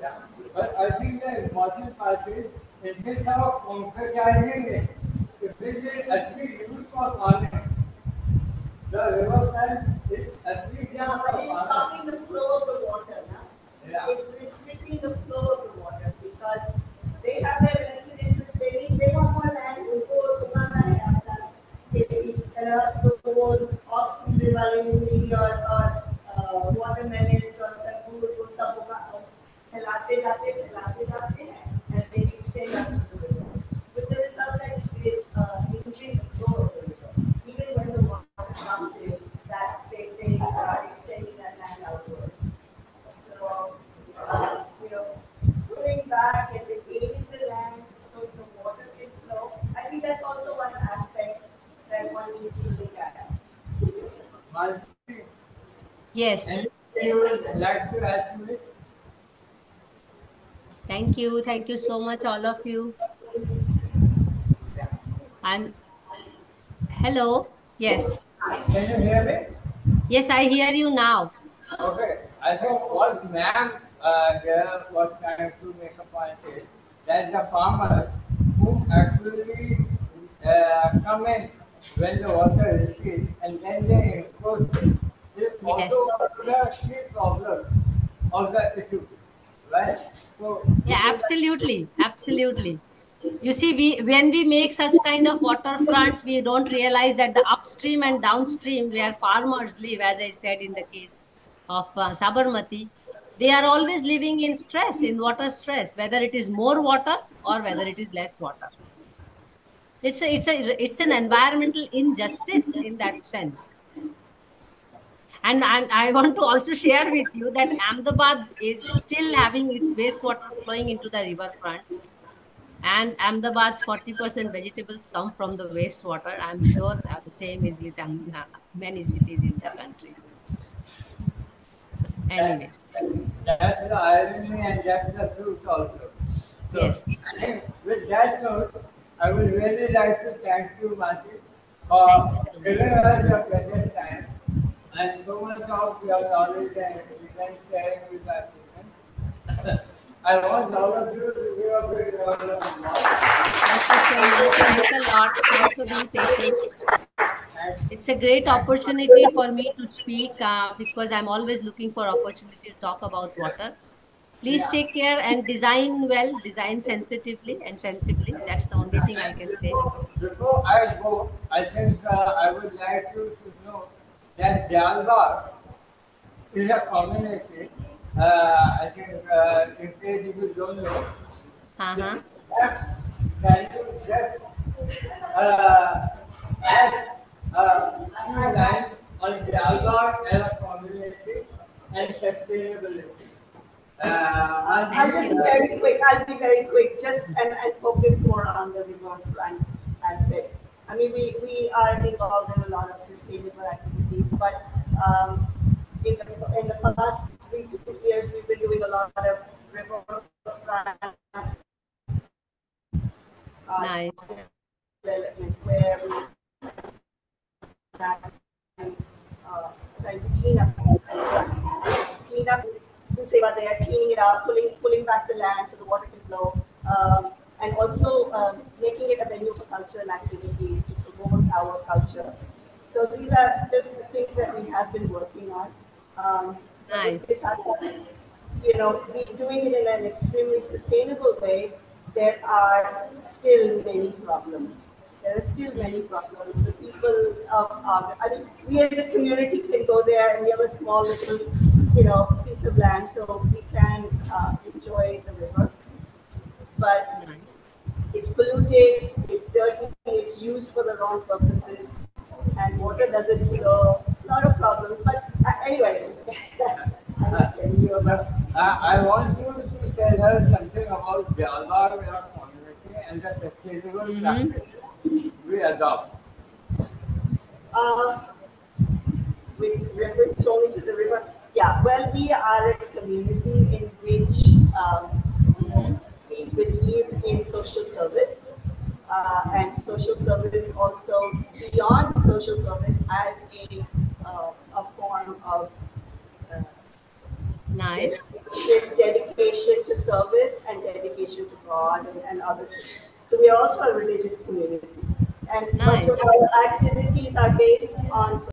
[SPEAKER 3] yeah. But I think the important part is, instead of emphasizing it, if it is actually used for farming, the riverfront is actually used
[SPEAKER 4] yeah,
[SPEAKER 3] for
[SPEAKER 4] but it's
[SPEAKER 3] farming.
[SPEAKER 4] stopping the flow of the water now.
[SPEAKER 3] Yeah.
[SPEAKER 4] It's restricting the flow of the water because they have their vested interest. They want more land. उनको उगाना है अपना खेती तो वो off season वाले मूली और watermelons और तरबूज वो सब उगा फैलाते जाते हैं and they extend up to the river. With the result that it is increasing the flow of the river. Even when the water comes in, that they are extending that land outwards. So, pulling back and retaining the land so the water can flow. I think that's also one aspect that one needs to look at.
[SPEAKER 3] Mansi,
[SPEAKER 1] Yes.
[SPEAKER 3] anything you would like to add to it?
[SPEAKER 1] Thank you. Thank you so much, all of you. I'm hello. Yes.
[SPEAKER 3] Can you hear me?
[SPEAKER 1] Yes, I hear you now.
[SPEAKER 3] Okay, I think what ma'am there was trying to make a point is that the farmers who actually come in when the water recedes and then they encroach it is
[SPEAKER 1] Yes.
[SPEAKER 3] also the key problem of the issue, right? So,
[SPEAKER 1] Yeah, absolutely. Absolutely. You see, when we make such kind of waterfronts, we don't realize that the upstream and downstream, where farmers live, as I said in the case of Sabarmati, they are always living in stress, in water stress, whether it is more water or whether it is less water. It's an environmental injustice in that sense. And I want to also share with you that Ahmedabad is still having its wastewater flowing into the riverfront. And Ahmedabad's 40% vegetables come from the wastewater. I'm sure the same is with many cities in the country. So, anyway,
[SPEAKER 3] that's the irony and that's the truth also. So,
[SPEAKER 1] yes.
[SPEAKER 3] with that note, I would really like to thank you, Mansi,
[SPEAKER 1] Thank
[SPEAKER 3] for
[SPEAKER 1] you so much.
[SPEAKER 3] giving us your precious time and so much of your knowledge and experience sharing with our students. I want all of you to give a big round of applause.
[SPEAKER 1] Thank you so much. Thanks a lot. Thanks for being patient. It's a great opportunity for me to speak because I'm always looking for opportunity to talk about water. Please
[SPEAKER 3] Yeah.
[SPEAKER 1] take care and design well, design sensitively and sensibly. That's the only thing I can say.
[SPEAKER 3] Before I go, I think I would like you to know that Jalbagh is a community. I think in case you don't know, this
[SPEAKER 1] Uh-huh.
[SPEAKER 3] is can you just just few lines on Jalbagh as a community and sustainability.
[SPEAKER 4] I'll just be very quick. I'll be very quick. Just and focus more on the riverfront aspect. I mean, we are involved in a lot of sustainable activities, but in the past recent years, we've been doing a lot of riverfront
[SPEAKER 1] Nice.
[SPEAKER 4] development where we trying to clean up to say what they are cleaning it up, pulling back the land so the water can flow, and also making it a venue for cultural activities to promote our culture. So these are just the things that we have been working on. But
[SPEAKER 1] Nice.
[SPEAKER 4] we doing it in an extremely sustainable way, there are still many problems. There are still many problems. The people I mean, we as a community can go there and we have a small little, piece of land, so we can enjoy the river. But
[SPEAKER 1] Nice.
[SPEAKER 4] it's polluted, it's dirty, it's used for the wrong purposes, and water doesn't flow. A lot of problems. But anyway, I will tell you about.
[SPEAKER 3] I want you to tell her something about the Alvar community and the sustainable practices we adopt.
[SPEAKER 4] Uh, with reference only to the river. Yeah, well, we are a community in which we believe in social service, and social service also beyond social service as a form of uh,
[SPEAKER 1] Nice.
[SPEAKER 4] dedication to service and dedication to God and other things. So we are also a religious community, and much
[SPEAKER 1] Nice.
[SPEAKER 4] of our activities are based on